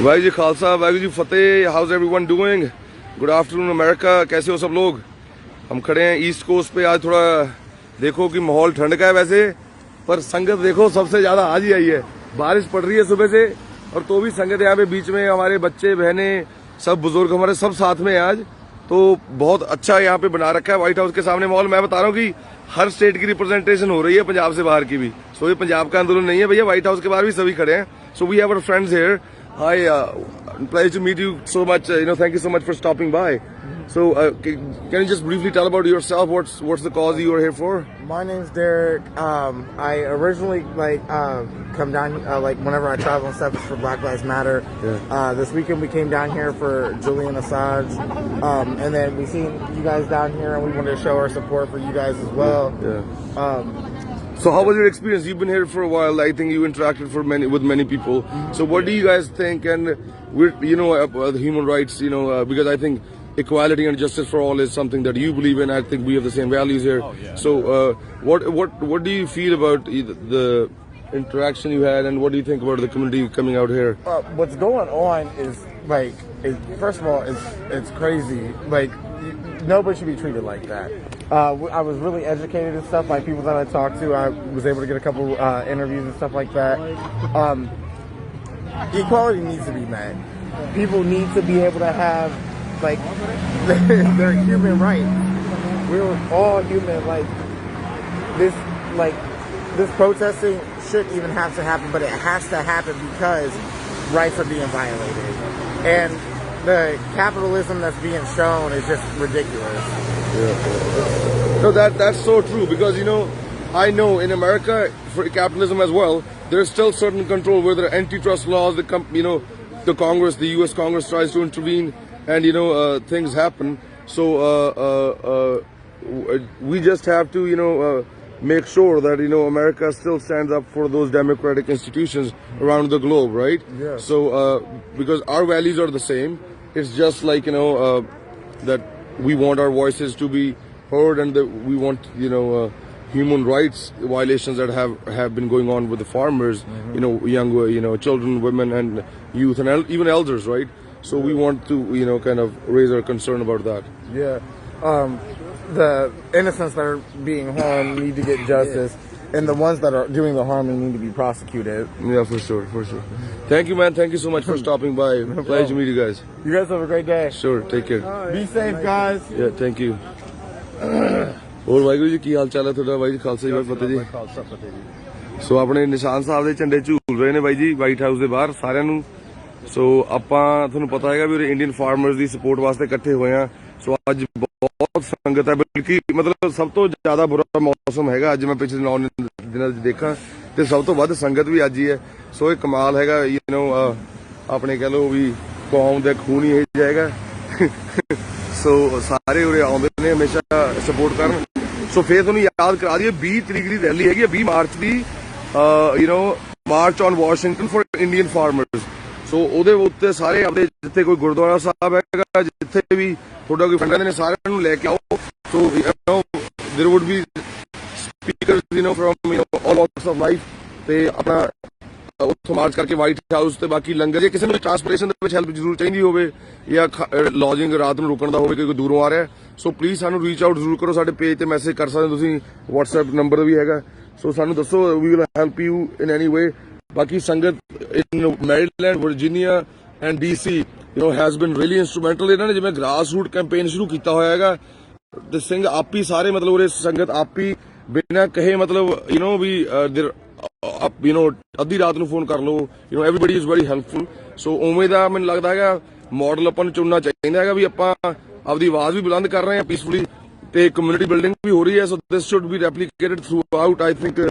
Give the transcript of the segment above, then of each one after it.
भाई जी खालसा वाहिगुरू जी फतेह। How's everyone doing? Good afternoon America, कैसे हो सब लोग? हम खड़े हैं ईस्ट कोस्ट पे। आज थोड़ा देखो कि माहौल ठंड का है वैसे, पर संगत देखो सबसे ज्यादा आज ही आई है। बारिश पड़ रही है सुबह से, और तो भी संगत यहाँ पे बीच में, हमारे बच्चे बहने सब बुजुर्ग हमारे सब साथ में हैं आज। तो बहुत अच्छा यहाँ पे बना रखा है व्हाइट हाउस के सामने माहौल। मैं बता रहा हूँ कि हर स्टेट की रिप्रेजेंटेशन हो रही है, पंजाब से बाहर की भी। सो ये पंजाब का आंदोलन नहीं है भैया, व्हाइट हाउस के बाहर भी सभी खड़े हैं। So we have our friends here. Hi, pleasure to meet you so much. Thank you so much for stopping by. So, can you just briefly tell about yourself? What's the cause you are here for? My name's Derek. I originally come down whenever I travel and stuff, it's for Black Lives Matter. Yeah. This weekend we came down here for Julian Assange, and then we seen you guys down here, and we wanted to show our support for you guys as well. Yeah. So how was your experience? You've been here for a while. I think you interacted with many people. So what do you guys think? And the human rights, because I think equality and justice for all is something that you believe in. I think we have the same values here. Oh, yeah. So what do you feel about the interaction you had, and what do you think about the community coming out here? What's going on is first of all, it's crazy. Nobody should be treated like that. I was really educated and stuff. Like people that I talked to, I was able to get a couple interviews and stuff like that. Equality needs to be met. People need to be able to have their human rights. We're all human. This protesting shouldn't even have to happen, but it has to happen because rights are being violated, and the capitalism that's being shown is just ridiculous. Yeah. No, that's so true, because I know in America for capitalism as well, there's still certain control where there are antitrust laws. The Congress, the U.S. Congress tries to intervene, and things happen. So we just have to make sure that America still stands up for those democratic institutions around the globe, right? Yeah. So because our values are the same, it's just like that we want our voices to be heard, and that we want human rights violations that have been going on with the farmers, young children, women, and youth, and even elders, right? So we want to kind of raise our concern about that. Yeah. The innocents that are being harmed need to get justice, and the ones that are doing the harming need to be prosecuted. Yeah, for sure. Thank you, man. Thank you so much for stopping by. Pleasure to meet you guys. You guys have a great day. Sure, take care. Be safe, guys. Yeah, thank you. ਹੋਰ ਵਾਹਿਗੁਰੂ ਜੀ, ਕੀ ਹਾਲ ਚਾਲ ਹੈ ਤੁਹਾਡਾ? ਬਾਈ ਜੀ ਖਾਲਸਾ ਜੀ ਫਤਿਹ ਜੀ। ਸੋ ਆਪਣੇ ਨਿਸ਼ਾਨ ਸਾਹਿਬ ਦੇ ਝੰਡੇ ਝੂਲ ਰਹੇ ਨੇ ਬਾਈ ਜੀ ਵਾਈਟ ਹਾਊਸ ਦੇ ਬਾਹਰ ਸਾਰਿਆਂ ਨੂੰ। ਸੋ ਆਪਾਂ ਤੁਹਾਨੂੰ ਪਤਾ ਹੈਗਾ ਵੀ ਉਰੇ ਇੰਡੀਅਨ ਫਾਰਮਰਸ ਦੀ ਸਪੋਰਟ ਵਾਸਤੇ ਇਕੱਠੇ ਹੋਏ ਆ। ਸੋ ਅੱਜ ਬਹੁਤ ਸੰਗਤ ਹੈ, ਬਲਕਿ ਮਤਲਬ ਸਭ ਤੋਂ ਜ਼ਿਆਦਾ ਬੁਰਾ ਮੌਸਮ ਹੈਗਾ ਅੱਜ। ਮੈਂ ਪਿਛਲੇ 9 ਦਿਨਾਂ 'ਚ ਦੇਖਾਂ ਤੇ ਸਭ ਤੋਂ ਵੱਧ ਸੰਗਤ ਵੀ ਅੱਜ ਹੀ ਹੈ। ਸੋ ਇਹ ਕਮਾਲ ਹੈਗਾ, ਆਪਣੇ ਕਹਿ ਲਓ ਵੀ ਕੌਮ ਦਾ ਖੂਨ ਹੀ ਇਹ ਜਾਏਗਾ। ਸੋ ਸਾਰੇ ਉਰੇ ਆਉਂਦੇ ਨੇ ਹਮੇਸ਼ਾ ਸਪੋਰਟ ਕਰਨ। ਸੋ ਫਿਰ ਤੁਹਾਨੂੰ ਯਾਦ ਕਰਾ ਦਈਏ 20 ਤਰੀਕ ਦੀ ਰੈਲੀ ਹੈਗੀ ਹੈ, 20 ਮਾਰਚ ਦੀ, march on Washington for Indian farmers. So ਉਹਦੇ ਉੱਤੇ ਸਾਰੇ ਆਪਦੇ ਜਿੱਥੇ ਕੋਈ ਗੁਰਦੁਆਰਾ ਸਾਹਿਬ ਹੈਗਾ, ਜਿੱਥੇ ਵੀ ਤੁਹਾਡਾ ਕੋਈ ਫਰੈਂਡ ਨੇ, ਸਾਰਿਆਂ ਨੂੰ ਲੈ ਕੇ ਆਓ। So there would be speakers from all walks of life, ਤੇ ਆਪਣਾ ਉੱਥੋਂ ਮਾਰਚ ਕਰਕੇ ਵਾਈਟ ਹਾਊਸ ਤੇ ਬਾਕੀ ਲੰਗਰ। ਜੇ ਕਿਸੇ ਨੂੰ ਟਰਾਂਸਪੋਰਟੇਸ਼ਨ ਦੇ ਵਿੱਚ ਹੈਲਪ ਜ਼ਰੂਰ ਚਾਹੀਦੀ ਹੋਵੇ, ਜਾਂ ਲੌਜਿੰਗ ਰਾਤ ਨੂੰ ਰੁਕਣ ਦਾ ਹੋਵੇ, ਕੋਈ ਦੂਰੋਂ ਆ ਰਿਹਾ, ਸੋ ਪਲੀਜ਼ ਸਾਨੂੰ ਰੀਚ ਆਊਟ ਜ਼ਰੂਰ ਕਰੋ। ਸਾਡੇ ਪੇਜ ਤੇ ਮੈਸੇਜ ਕਰ ਸਕਦੇ ਹੋ ਤੁਸੀਂ, WhatsApp ਨੰਬਰ ਵੀ ਹੈਗਾ। ਸੋ ਸਾਨੂੰ ਦੱਸੋ, we will help you in any way. ਬਾਕੀ ਸੰਗਤ in Maryland, Virginia and DC has been really instrumental. ਇਹਨਾਂ ਨੇ ਜਿਵੇਂ ਗ੍ਰਾਸ ਰੂਟ ਕੈਂਪੇਨ ਸ਼ੁਰੂ ਕੀਤਾ ਹੋਇਆ ਹੈਗਾ, ਤੇ ਸਿੰਘ ਆਪ ਹੀ ਸਾਰੇ ਮਤਲਬ ਉਰੇ ਸੰਗਤ ਆਪ ਹੀ ਬਿਨਾਂ ਕਹੇ ਮਤਲਬ ਵੀ ਅੱਧੀ ਰਾਤ ਨੂੰ ਫੋਨ ਕਰ ਲਓ। Everybody is very helpful. So ਉਵੇਂ ਦਾ ਮੈਨੂੰ ਲੱਗਦਾ ਹੈਗਾ ਮਾਡਲ ਆਪਾਂ ਨੂੰ ਚੁਣਨਾ ਚਾਹੀਦਾ ਹੈਗਾ, ਵੀ ਆਪਾਂ ਆਪਦੀ ਆਵਾਜ਼ ਵੀ ਬੁਲੰਦ ਕਰ ਰਹੇ ਹਾਂ ਪੀਸਫੁਲੀ, ਤੇ ਕਮਿਊਨਿਟੀ ਬਿਲਡਿੰਗ ਵੀ ਹੋ ਰਹੀ ਹੈ। So this should be replicated throughout, I think,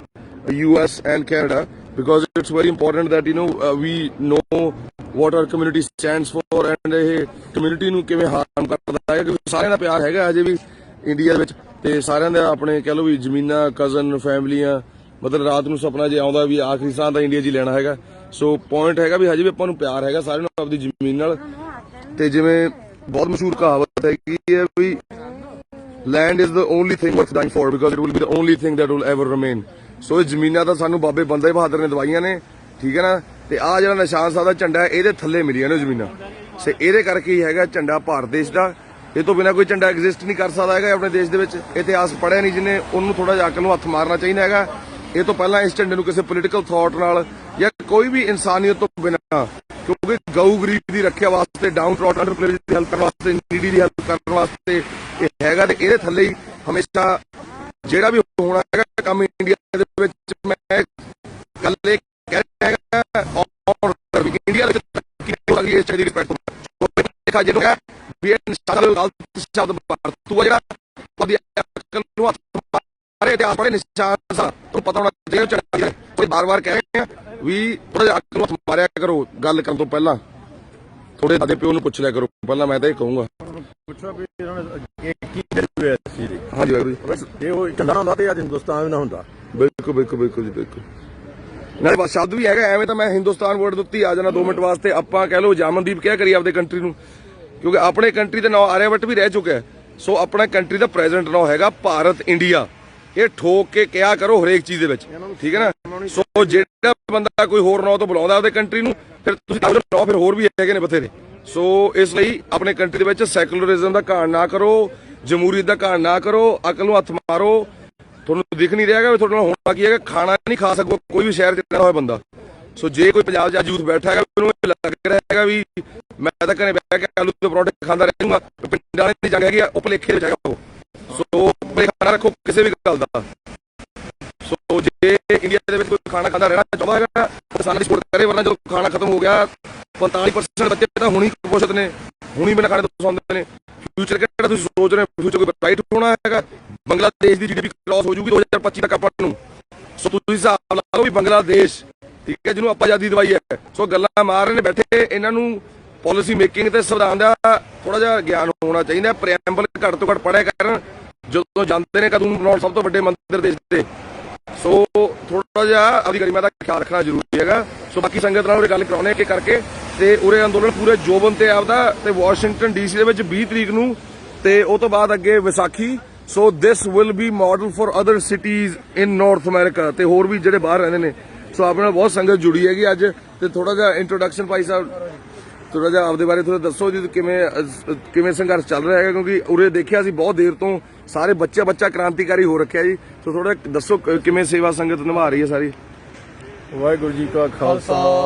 US and Canada, because it's very important that we know what our community stands for, and ਇਹ ਕਮਿਊਨਿਟੀ ਨੂੰ ਕਿਵੇਂ ਹਾਰਮ ਕਰਦਾ ਹੈ, ਕਿਉਂਕਿ ਸਾਰਿਆਂ ਦਾ ਪਿਆਰ ਹੈਗਾ ਅਜੇ ਵੀ ਇੰਡੀਆ ਵਿੱਚ, ਤੇ ਸਾਰਿਆਂ ਦਾ ਆਪਣੇ ਕਹਿ ਲਓ ਵੀ ਜ਼ਮੀਨਾਂ, ਕਜ਼ਨ, ਫੈਮਲੀਆਂ, ਮਤਲਬ ਰਾਤ ਨੂੰ ਸੁਪਨਾ ਜੇ ਆਉਂਦਾ ਵੀ ਆਖਰੀ ਸਾਹ ਤਾਂ ਇੰਡੀਆ 'ਚ ਹੀ ਲੈਣਾ ਹੈਗਾ। ਸੋ ਪੁਆਇੰਟ ਹੈਗਾ ਵੀ ਹਜੇ ਵੀ ਆਪਾਂ ਨੂੰ ਪਿਆਰ ਹੈਗਾ ਸਾਰਿਆਂ ਨੂੰ ਆਪਦੀ ਜ਼ਮੀਨ ਨਾਲ। ਤੇ ਜਿਵੇਂ ਬਹੁਤ ਮਸ਼ਹੂਰ ਕਹਾਵਤ ਹੈਗੀ ਹੈ ਵੀ land is the only thing worth dying for, because it will be the only thing that will ever remain। ਸੋ ਇਹ ਜ਼ਮੀਨਾਂ ਤਾਂ ਸਾਨੂੰ ਬਾਬੇ ਬੰਦੇ ਬਹਾਦਰ ਨੇ ਦਵਾਈਆਂ ਨੇ, ਠੀਕ ਹੈ ਨਾ। ਤੇ ਆ ਜਿਹੜਾ ਨਿਸ਼ਾਨ ਸਾਹਿਬ ਦਾ ਝੰਡਾ ਇਹਦੇ ਥੱਲੇ ਮਿਲੀਆਂ ਨੇ ਜ਼ਮੀਨਾਂ ਸੇ ਇਹਦੇ ਕਰਕੇ ਹੀ ਹੈਗਾ ਝੰਡਾ ਭਾਰਤ ਦੇਸ਼ ਦਾ। ਇਹ ਤੋਂ ਬਿਨਾਂ ਕੋਈ ਝੰਡਾ ਐਗਜ਼ਿਸਟ ਨਹੀਂ ਕਰ ਸਕਦਾ ਹੈਗਾ ਆਪਣੇ ਦੇਸ਼ ਦੇ ਵਿੱਚ। ਇਤਿਹਾਸ ਪੜ੍ਹਿਆ ਨਹੀਂ ਜਿਹਨੇ ਉਹਨੂੰ ਥੋੜਾ ਜਿਹਾ ਅਕਲ ਨੂੰ ਹੱਥ ਮਾਰਨਾ ਚਾਹੀਦਾ ਹੈਗਾ। ਇਹ ਤੋਂ ਪਹਿਲਾਂ ਇਸ ਝੰਡੇ ਨੂੰ ਕਿਸੇ ਪੋਲੀਟੀਕਲ ਥਾਟ ਨਾਲ ਜਾਂ ਕੋਈ ਵੀ ਇਨਸਾਨੀਅਤ ਤੋਂ ਬਿਨਾਂ, ਕਿਉਂਕਿ ਗਊ ਗਰੀਬ ਦੀ ਰੱਖਿਆ ਵਾਸਤੇ, ਡਾਊਨ ਟ੍ਰੋਡਨ ਅੰਡਰਪ੍ਰਿਵਿਲੇਜ ਦੀ ਹੈਲਪ ਕਰਨ ਵਾਸਤੇ, ਨੀਡੀ ਦੀ ਹੈਲਪ ਕਰਨ ਵਾਸਤੇ ਇਹ ਹੈਗਾ। ਤੇ ਇਹਦੇ ਥੱਲੇ ਹੀ ਹਮੇਸ਼ਾ ਜਿਹੜਾ ਵੀ ਹੋਣਾ ਹੈਗਾ ਕੰਮ ਇੰਡੀਆ ਦੇ ਵਿੱਚ, ਮੈਂ ਗੱਲ ਇਹ ਕਹਿ ਰਿਹਾ ਹੈਗਾ ਔਰ ਇੰਡੀਆ ਦੇ ਤਰੱਕੀ ਹੋ ਸਕਦੀ ਹੈ ਇਸ ਚੀਜ਼ ਦੀ ਰਿਸਪੈਕਟ ਤੋਂ। ਦੇਖਾ ਜਦੋਂ ਹੈ ਵੀ ਇਹ ਗਲਤ ਸ਼ਬਦ ਵਰਤੂਆ ਜਿਹੜਾ ਉਹਦੀ ਅਕਲ ਨੂੰ ਹੱਥ ਮਾਰੇ ਤੇ ਆਪਣੇ ਨਿਸ਼ਾਨ ਤੁਹਾਨੂੰ ਪਤਾ ਹੋਣਾ ਚਾਹੀਦਾ। ਕੋਈ ਬਾਰ-ਬਾਰ ਕਹਿ ਰਹੇ ਆ ਵੀ ਥੋੜਾ ਜਿਹਾ ਅਕਲ ਨੂੰ ਹੱਥ ਮਾਰਿਆ ਕਰੋ ਗੱਲ ਕਰਨ ਤੋਂ ਪਹਿਲਾਂ। ਥੋੜੇ ਦਾਦੇ ਪਿਓ ਨੂੰ ਪੁੱਛ ਲਿਆ ਕਰੋ ਪਹਿਲਾਂ, ਮੈਂ ਤਾਂ ਇਹ ਕਹੂੰਗਾ। ਪੁੱਛੋ ਵੀ ਇਹਨਾਂ ਨੇ ਕੀ ਹੋਇਆ ਸੀ। ਹਾਂਜੀ ਵਾਹਿਗੁਰੂ ਜੀ। ਇਹ ਉਹ ਝੰਡਾ ਹੁੰਦਾ ਤੇ ਅੱਜ ਹਿੰਦੁਸਤਾਨ ਵੀ ਨਾ ਹੁੰਦਾ। ਬਿਲਕੁਲ ਬਿਲਕੁਲ ਬਿਲਕੁਲ ਜੀ ਬਿਲਕੁਲ। ਨਾਲੇ ਬਸ ਸ਼ਬਦ ਵੀ ਹੈਗਾ ਐਵੇਂ ਤਾਂ ਮੈਂ ਹਿੰਦੁਸਤਾਨ ਵਰਡ ਦੇ ਉੱਤੇ ਆ ਜਾਣਾ 2 ਮਿੰਟ ਵਾਸਤੇ। ਆਪਾਂ ਕਹਿ ਲਓ ਜਾਮਨਦੀਪ ਕਿਆ ਕਰੀਏ ਆਪਦੇ ਕੰਟਰੀ ਨੂੰ, ਕਿਉਂਕਿ ਆਪਣੇ ਕੰਟਰੀ ਦਾ ਨਾਂ ਆਰਿਆਵਟ ਵੀ ਰਹਿ ਚੁੱਕਿਆ। ਸੋ ਆਪਣਾ ਕੰਟਰੀ ਦਾ ਪ੍ਰੈਜ਼ੈਂਟ ਨਾਂ ਹੈਗਾ ਭਾਰਤ ਇੰਡੀਆ। ਇਹ ਠੋਕ ਕੇ ਕਿਹਾ ਕਰੋ ਹਰੇਕ ਚੀਜ਼ ਦੇ ਵਿੱਚ, ਠੀਕ ਹੈ ਨਾ। ਸੋ ਜਿਹੜਾ ਬੰਦਾ ਕੋਈ ਹੋਰ ਨਾਂ ਤੋਂ ਬੁਲਾਉਂਦਾ ਆਪਦੇ ਕੰਟਰੀ ਨੂੰ, ਫਿਰ ਤੁਸੀਂ ਨਾਂ ਫਿਰ ਹੋਰ ਵੀ ਹੈਗੇ ਨੇ ਬਥੇਰੇ। ਸੋ ਇਸ ਲਈ ਆਪਣੇ ਕੰਟਰੀ ਦੇ ਵਿੱਚ ਸੈਕੂਲਰਿਜ਼ਮ ਦਾ ਘਾਣ ਨਾ ਕਰੋ, ਜਮਹੂਰੀਅਤ ਦਾ ਘਾਣ ਨਾ ਕਰੋ, ਅਕਲ ਨੂੰ ਹੱਥ ਮਾਰੋ। ਤੁਹਾਨੂੰ ਦਿਖ ਨਹੀਂ ਰਿਹਾ ਵੀ ਤੁਹਾਡੇ ਨਾਲ ਹੋਣਾ ਕੀ ਹੈਗਾ। ਖਾਣਾ ਨਹੀਂ ਖਾ ਸਕੋ ਕੋਈ ਵੀ ਸ਼ਹਿਰ 'ਚ ਰਹਿਣਾ ਹੋਇਆ ਬੰਦਾ। ਸੋ ਜੇ ਕੋਈ ਪੰਜਾਬ 'ਚ ਯੂਥ ਬੈਠਾ ਹੈਗਾ ਉਹਨੂੰ ਲੱਗ ਰਿਹਾ ਹੈਗਾ ਵੀ ਮੈਂ ਤਾਂ ਘਰੇ ਬਹਿ ਕੇ ਆਲੂ ਦੇ ਪਰੌਂਠੇ ਖਾਂਦਾ ਰਹੂੰਗਾ, ਪਿੰਡਾਂ ਵਾਲੀ ਜੰਗ ਹੈਗੀ ਆ ਉਹ ਭੁਲੇਖੇ ਵਿੱਚ ਹੈਗਾ ਉਹ। ਸੋ ਭੁਲੇਖਾ ਨਾ ਰੱਖੋ ਕਿਸੇ ਵੀ ਗੱਲ ਦਾ। ਸੋ ਜੇ ਇੰਡੀਆ ਦੇ ਵਿੱਚ ਕੋਈ ਖਾਣਾ ਖਾਂਦਾ ਰਹਿਣਾ ਚਾਹੁੰਦਾ ਹੈਗਾ ਕਿਸਾਨਾਂ ਦੀ ਸਪੋਰਟ ਕਰੇ, ਵਰਨਾ ਜਦੋਂ ਖਾਣਾ ਖਤਮ ਹੋ ਗਿਆ 45% ਬੱਚੇ ਤਾਂ ਹੁਣੀ ਕੁਪੋਸ਼ਿਤ ਨੇ, ਹੁਣੀ ਬਿਨਾਂ ਖਾਣੇ ਤੋਂ ਸੌਂਦੇ ਨੇ। ਫਿਊਚਰ ਕਿਹੜਾ ਤੁਸੀਂ ਸੋਚ ਰਹੇ ਹੋ? ਫਿਊਚਰ ਕੋਈ ਬ੍ਰਾਈਟ ਹੋਣਾ ਹੈਗਾ। ਬੰਗਲਾਦੇਸ਼ ਦੀ GDP ਕ੍ਰਾਸ ਹੋ ਜੂਗੀ 2025 ਤੱਕ ਆਪਾਂ ਨੂੰ। ਸੋ ਤੁਸੀਂ ਹਿਸਾਬ ਲਾ ਲਓ ਵੀ ਬੰਗਲਾਦੇਸ਼, ਠੀਕ ਹੈ, ਜਿਹਨੂੰ ਆਪਾਂ ਆਜ਼ਾਦੀ ਦਵਾਈ ਹੈ। ਸੋ ਗੱਲਾਂ ਮਾਰ ਰਹੇ ਨੇ ਬੈਠੇ, ਇਹਨਾਂ ਨੂੰ ਪਾਲਿਸੀ ਮੇਕਿੰਗ ਤੇ ਸੰਵਿਧਾਨ ਦਾ ਥੋੜਾ ਜਿਹਾ ਗਿਆਨ ਹੋਣਾ ਚਾਹੀਦਾ। ਪ੍ਰੈਂਬਲ ਘੱਟ ਤੋਂ ਘੱਟ ਪੜ੍ਹਿਆ ਕਰਨ ਜਦੋਂ ਜਾਂਦੇ ਨੇ ਕਾਨੂੰਨ ਬਣਾਉਣ ਸਭ ਤੋਂ ਵੱਡੇ ਮੰਤਰ ਦੇਸ਼ ਦੇ। ਸੋ ਥੋੜਾ ਜਿਹਾ ਆਪਣੀ ਗਰਿਮਾ ਦਾ ਖਿਆਲ ਰੱਖਣਾ ਜ਼ਰੂਰੀ ਹੈਗਾ। ਸੋ ਬਾਕੀ ਸੰਗਤ ਨਾਲ ਉਰੇ ਗੱਲ ਕਰਾਉਣੇ ਕਿ ਕਰਕੇ ਤੇ ਉਰੇ ਅੰਦੋਲਨ ਪੂਰੇ ਜੋਬਨ ਤੇ ਆਪਦਾ ਤੇ ਵਾਸ਼ਿੰਗਟਨ DC ਦੇ ਵਿੱਚ 20 ਤਰੀਕ ਨੂੰ ਤੇ ਉਹ ਤੋਂ ਬਾਅਦ ਅੱਗੇ Vaisakhi. So this will be model for other cities in North America ਤੇ ਹੋਰ ਵੀ ਜਿਹੜੇ ਬਾਹਰ ਰਹਿੰਦੇ ਨੇ। ਸੋ ਆਪਣੇ ਨਾਲ ਬਹੁਤ ਸੰਗਤ ਜੁੜੀ ਹੈਗੀ ਅੱਜ। ਤੇ ਥੋੜਾ ਜਿਹਾ ਇੰਟਰੋਡਕਸ਼ਨ ਭਾਈ ਸਾਹਿਬ, ਥੋੜਾ ਜਿਹਾ ਆਪਦੇ ਬਾਰੇ ਥੋੜਾ ਦੱਸੋ ਜੀ, ਕਿਵੇਂ ਸੰਘਰਸ਼ ਚੱਲ ਰਿਹਾ ਹੈਗਾ, ਕਿਉਂਕਿ ਉਰੇ ਦੇਖਿਆ ਸੀ ਬਹੁਤ ਦੇਰ ਤੋਂ ਸਾਰੇ ਬੱਚਾ ਕ੍ਰਾਂਤੀਕਾਰੀ ਹੋ ਰੱਖਿਆ ਜੀ। ਸੋ ਥੋੜਾ ਦੱਸੋ ਕਿਵੇਂ ਸੇਵਾ ਸੰਗਤ ਨਿਭਾ ਰਹੀ ਹੈ ਸਾਰੀ। ਵਾਹਿਗੁਰੂ ਜੀ ਕਾ ਖਾਲਸਾ,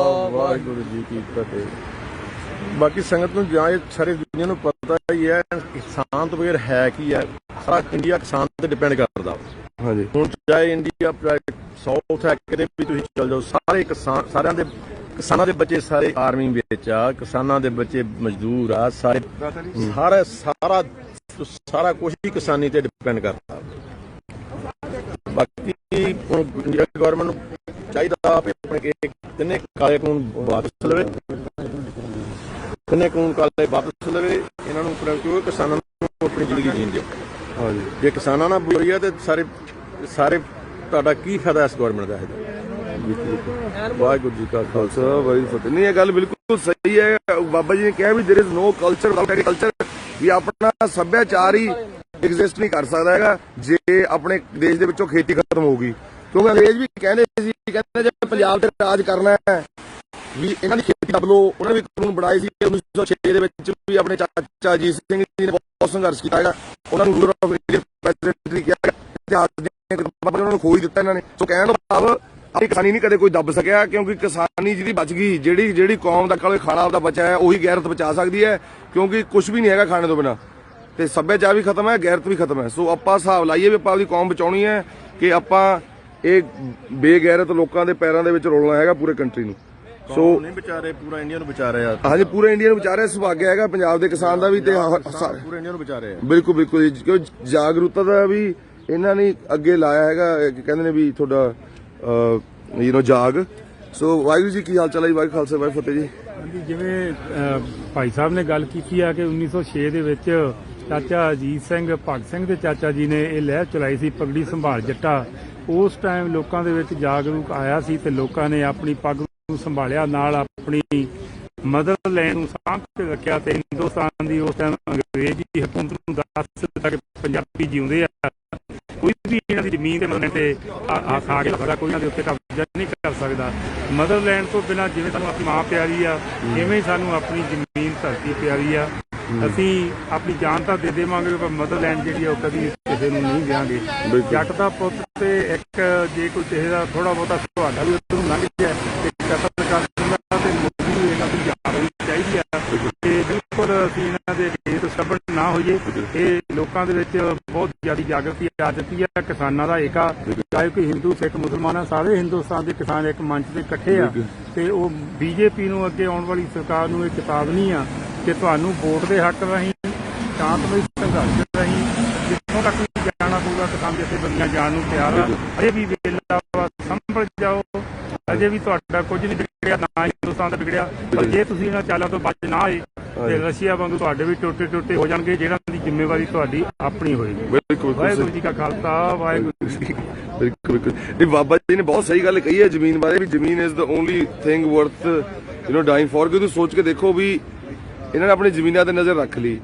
ਵਾਹਿਗੁਰੂ ਜੀ ਕੀ ਫਤਿਹ। ਬਾਕੀ ਸੰਗਤ ਨੂੰ ਜਾਂ ਸਾਰੀ ਦੁਨੀਆ ਨੂੰ ਪਤਾ ਹੀ ਹੈ ਕਿਸਾਨ ਤੋਂ ਬਗੈਰ ਹੈ ਕੀ ਹੈ। ਸਾਰਾ ਇੰਡੀਆ ਕਿਸਾਨ ਤੇ ਡਿਪੈਂਡ ਕਰਦਾ। ਹਾਂਜੀ, ਹੁਣ ਚਾਹੇ ਇੰਡੀਆ ਚਾਹੇ ਸਾਊਥ ਹੈ, ਕਿਤੇ ਵੀ ਤੁਸੀਂ ਚੱਲ ਜਾਓ, ਸਾਰੇ ਕਿਸਾਨ, ਸਾਰਿਆਂ ਦੇ ਕਿਸਾਨਾਂ ਦੇ ਬੱਚੇ ਸਾਰੇ ਆਰਮੀ ਵਿੱਚ ਆ, ਕਿਸਾਨਾਂ ਦੇ ਬੱਚੇ ਮਜ਼ਦੂਰ ਆ, ਸਾਰੇ ਸਾਰਾ ਕੁਝ ਹੀ ਕਿਸਾਨੀ ਤੇ ਡਿਪੈਂਡ ਕਰਦਾ। ਬਾਕੀ ਇੰਡੀਆ ਗਵਰਨਮੈਂਟ ਨੂੰ ਚਾਹੀਦਾ ਆਪਣੇ ਤਿੰਨੇ ਕਾਲੇ ਕਾਨੂੰਨ ਵਾਪਸ ਲਵੇ, ਤਿੰਨੇ ਕਾਨੂੰਨ ਕਾਲੇ ਵਾਪਸ ਲਵੇ ਇਹਨਾਂ ਨੂੰ, ਕਿਉਂਕਿ ਕਿਸਾਨਾਂ ਨੂੰ ਆਪਣੀ ਜ਼ਿੰਦਗੀ ਜੀਣ ਦਿਓ। ਹਾਂਜੀ, ਜੇ ਕਿਸਾਨਾਂ ਨਾਲ ਬੁਰੀ ਹੈ ਤੇ ਸਾਰੇ ਤੁਹਾਡਾ ਕੀ ਫਾਇਦਾ ਇਸ ਗਵਰਨਮੈਂਟ ਦਾ ਹੈ। ਵਾਹਿਗੁਰੂ ਜੀ ਕਾ ਖਾਲਸਾ, ਵਾਹਿਗੁਰੂ ਜੀ ਕੀ ਫਤਿਹ। ਨਹੀਂ ਇਹ ਗੱਲ ਬਿਲਕੁਲ ਸਹੀ ਹੈ। ਬਾਬਾ ਜੀ ਨੇ ਕਿਹਾ ਵੀ there is no culture without agriculture, ਵੀ ਆਪਣਾ ਸੱਭਿਆਚਾਰ ਹੀ ਐਗਜ਼ਿਸਟ ਨਹੀਂ ਕਰ ਸਕਦਾ ਹੈਗਾ ਜੇ ਆਪਣੇ ਦੇਸ਼ ਦੇ ਵਿੱਚੋਂ ਖੇਤੀ ਖਤਮ ਹੋਊਗੀ। ਕਿਉਂਕਿ ਅੰਗਰੇਜ਼ ਵੀ ਕਹਿੰਦੇ ਸੀ, ਕਹਿੰਦੇ ਜੇ ਪੰਜਾਬ ਤੇ ਰਾਜ ਕਰਨਾ ਹੈ ਵੀ ਇਹਨਾਂ ਦੀ ਖੇਤੀ ਦੱਬ ਲਓ। ਉਹਨਾਂ ਨੇ ਵੀ ਕਾਨੂੰਨ ਬਣਾਏ ਸੀ 1906 ਦੇ ਵਿੱਚ ਵੀ। ਆਪਣੇ ਚਾਚਾ ਅਜੀਤ ਸਿੰਘ ਜੀ ਨੇ ਬਹੁਤ ਸੰਘਰਸ਼ ਕੀਤਾ ਹੈਗਾ, ਉਹਨਾਂ ਨੂੰ ਰੂਲਰ ਆਫ ਇੰਡੀਆ ਪ੍ਰੈਜ਼ੀਡੈਂਟ ਵੀ ਕਿਹਾ। ਇਤਿਹਾਸ ਦੀਆਂ ਕਿਤਾਬਾਂ ਉਹਨਾਂ ਨੂੰ ਖੋਈ ਦਿੱਤਾ ਇਹਨਾਂ ਨੇ। ਸੋ ਕਹਿਣ ਦਾ ਭਾਵ ਆਪਣੀ ਕਿਸਾਨੀ ਨਹੀਂ ਕਦੇ ਕੋਈ ਦੱਬ ਸਕਿਆ, ਕਿਉਂਕਿ ਕਿਸਾਨੀ ਜਿਹਦੀ ਬਚ ਗਈ, ਜਿਹੜੀ ਕੌਮ ਦਾ ਕੋਲ ਖਾਣਾ ਆਪਦਾ ਬਚਿਆ ਹੈ, ਉਹੀ ਗੈਰਤ ਬਚਾ ਸਕਦੀ ਹੈ। ਕਿਉਂਕਿ ਕੁਝ ਵੀ ਨਹੀਂ ਹੈਗਾ ਖਾਣੇ ਤੋਂ ਬਿਨਾਂ, ਤੇ ਸੱਭਿਆਚਾਰ ਵੀ ਖਤਮ ਹੈ, ਗੈਰਤ ਵੀ ਖਤਮ ਹੈ। ਸੋ ਆਪਾਂ ਹਿਸਾਬ ਲਾਈਏ ਵੀ ਆਪਾਂ ਆਪਦੀ ਕੌਮ ਬਚਾਉਣੀ ਹੈ ਕਿ ਆਪਾਂ ਇਹ ਬੇਗੈਰਤ ਲੋਕਾਂ ਦੇ ਪੈਰਾਂ ਦੇ ਵਿੱਚ ਰੋਲਣਾ ਹੈਗਾ ਪੂਰੇ ਕੰਟਰੀ ਨੂੰ। ਸੋ ਨਹੀਂ ਵਿਚਾਰੇ, ਪੂਰਾ ਇੰਡੀਆ ਨੂੰ ਵਿਚਾਰ ਰਿਹਾ। ਹਾਂਜੀ, ਪੂਰੇ ਇੰਡੀਆ ਨੂੰ ਵਿਚਾਰ ਰਿਹਾ। ਸੁਭਾਗਿਆ ਹੈਗਾ ਪੰਜਾਬ ਦੇ ਕਿਸਾਨ ਦਾ ਵੀ ਤੇ ਪੂਰੇ ਇੰਡੀਆ ਨੂੰ ਵਿਚਾਰ ਰਿਹਾ। ਬਿਲਕੁਲ ਬਿਲਕੁਲ ਜੀ, ਕਿਉਂਕਿ ਜਾਗਰੂਕਤਾ ਦਾ ਵੀ ਇਹਨਾਂ ਨੇ ਅੱਗੇ ਲਾਇਆ ਹੈਗਾ। ਕਹਿੰਦੇ ਨੇ ਵੀ ਤੁਹਾਡਾ ਜਾਗ। ਸੋ ਵਾਹਿਗੁਰੂ ਜੀ ਕੀ ਹਾਲ ਚਾਲ ਹੈ ਜੀ। ਵਾਹਿਗੁਰੂ ਖਾਲਸਾ ਵਾਹਿਗੁਰੂ ਫਤਿਹ ਜੀ। ਹਾਂਜੀ, ਜਿਵੇਂ ਭਾਈ ਸਾਹਿਬ ਨੇ ਗੱਲ ਕੀਤੀ ਆ ਕਿ 1906 ਦੇ ਵਿੱਚ ਚਾਚਾ ਅਜੀਤ ਸਿੰਘ, ਭਗਤ ਸਿੰਘ ਦੇ ਚਾਚਾ ਜੀ ਨੇ ਇਹ ਲਹਿਰ ਚਲਾਈ ਸੀ, ਪਗੜੀ ਸੰਭਾਲ ਜੱਟਾ। ਉਸ ਟਾਈਮ ਲੋਕਾਂ ਦੇ ਵਿੱਚ ਜਾਗਰੂਕ ਆਇਆ ਸੀ ਤੇ ਲੋਕਾਂ ਨੇ ਆਪਣੀ ਪੱਗ ਨੂੰ ਸੰਭਾਲਿਆ, ਨਾਲ ਆਪਣੀ ਮਦਰਲੈਂਡ ਨੂੰ ਸਾਂਭ ਕੇ ਰੱਖਿਆ। ਤੇ ਹਿੰਦੁਸਤਾਨ ਦੀ ਉਸ ਟਾਈਮ ਅੰਗਰੇਜ਼ੀ ਹਕੂਮਤ ਨੂੰ ਦੱਸ ਦਿੱਤਾ ਕਿ ਪੰਜਾਬੀ ਜਿਉਂਦੇ ਆ। ਕੋਈ ਵੀ ਇਹਨਾਂ ਦੀ ਜ਼ਮੀਨ ਦੇ ਮਸਲੇ ਤੇ ਹੱਥ ਆ ਕੇ ਲੱਗਦਾ, ਕੋਈ ਇਹਨਾਂ ਦੇ ਉੱਤੇ ਕਬਜ਼ਾ ਨਹੀਂ ਕਰ ਸਕਦਾ। ਮਦਰਲੈਂਡ ਤੋਂ ਬਿਨਾਂ ਜਿਵੇਂ ਸਾਨੂੰ ਆਪਣੀ ਮਾਂ ਪਿਆਰੀ ਆ, ਇਵੇਂ ਹੀ ਸਾਨੂੰ ਆਪਣੀ ਜ਼ਮੀਨ ਧਰਤੀ ਪਿਆਰੀ ਆ। ਅਸੀਂ ਆਪਣੀ ਜਾਨ ਤਾਂ ਦੇ ਦੇਵਾਂਗੇ, ਪਰ ਮਦਰਲੈਂਡ ਜਿਹੜੀ ਆ ਉਹ ਕਦੀ ਕਿਸੇ ਨੂੰ ਨਹੀਂ ਦਿਆਂਗੇ। ਜੱਟ ਦਾ ਪੁੱਤ ਤੇ ਇੱਕ ਜੇ ਕੋਈ ਕਿਸੇ ਦਾ ਥੋੜਾ ਬਹੁਤਾ ਤੁਹਾਡਾ ਵੀ ਉੱਧਰ ਨੂੰ ਲੰਘ ਗਿਆ ਤੇ ਕਤਲ ਕਰ ਦਿੰਦਾ, ਤੇ ਮੋਦੀ ਨੂੰ ਇਹਨਾਂ ਦੀ ਯਾਦ ਹੋਣੀ ਚਾਹੀਦੀ ਆ ਤੇ ਬਿਲਕੁਲ ਅਸੀਂ ਇਹਨਾਂ ਦੇ ਖੇਤ ਸੱਬਣ ਨਾ ਹੋਈਏ। ਇਹ ਲੋਕਾਂ ਦੇ ਵਿੱਚ ਬਹੁਤ ਜ਼ਿਆਦਾ ਜਾਗਰਤੀ ਆ ਚੁੱਕੀ ਆ। ਕਿਸਾਨਾਂ ਦਾ ਏਕਾ, ਚਾਹੇ ਕੋਈ ਹਿੰਦੂ ਸਿੱਖ ਮੁਸਲਮਾਨ ਆ, ਸਾਰੇ ਹਿੰਦੁਸਤਾਨ ਦੇ ਕਿਸਾਨ ਇੱਕ ਮੰਚ ਤੇ ਇਕੱਠੇ ਆ ਤੇ ਉਹ BJP ਨੂੰ ਅੱਗੇ ਆਉਣ ਵਾਲੀ ਸਰਕਾਰ ਨੂੰ ਇਹ ਚੇਤਾਵਨੀ ਆ ਕਿ ਤੁਹਾਨੂੰ ਵੋਟ ਦੇ ਹੱਕ ਰਾਹੀਂ, ਸ਼ਾਂਤਮਈ ਸੰਘਰਸ਼ ਰਾਹੀਂ ਜਿੱਥੋਂ ਤੱਕ ਵੀ ਜਾਣਾ ਪਊਗਾ, ਕਿਸਾਨ ਜਥੇਬੰਦੀਆਂ ਜਾਣ ਨੂੰ ਤਿਆਰ ਆ। ਅਜੇ ਵੀ ਵੇਲਾ ਵਾ, ਸੰਭਲ ਜਾਓ, ਅਜੇ ਵੀ ਤੁਹਾਡਾ ਕੁਝ ਨਹੀਂ ਵਿਗੜਿਆ, ਨਾ ਹਿੰਦੁਸਤਾਨ ਦਾ ਵਿਗੜਿਆ। ਪਰ ਜੇ ਤੁਸੀਂ ਇਹਨਾਂ ਚਾਲਾਂ ਤੋਂ ਬਚ ਨਾ ਆਏ ਤੇ ਰਸ਼ੀਆ ਵਾਂਗੂ ਤੁਹਾਡੇ ਵੀ ਟੁੱਟੇ ਟੁੱਟੇ ਹੋ ਜਾਣਗੇ, ਜਿਹਨਾਂ ਦੀ ਜ਼ਿੰਮੇਵਾਰੀ ਤੁਹਾਡੀ ਆਪਣੀ ਹੋਏਗੀ। ਵਾਹਿਗੁਰੂ ਜੀ ਕਾ ਖਾਲਸਾ, ਵਾਹਿਗੁਰੂ ਜੀ ਕੀ ਫਤਿਹ। ਬਿਲਕੁਲ ਇਹ ਬਾਬਾ ਜੀ ਨੇ ਬਹੁਤ ਸਹੀ ਗੱਲ ਕਹੀ ਹੈ ਜ਼ਮੀਨ ਬਾਰੇ, ਵੀ ਜ਼ਮੀਨ is the only thing worth dying for. ਕਿ ਤੁਸੀਂ ਸੋਚ ਕੇ ਦੇਖੋ ਵੀ ਇਹਨਾਂ ਨੇ ਆਪਣੀ ਜ਼ਮੀਨਾਂ ਤੇ ਨਜ਼ਰ ਰੱਖ ਲਈ।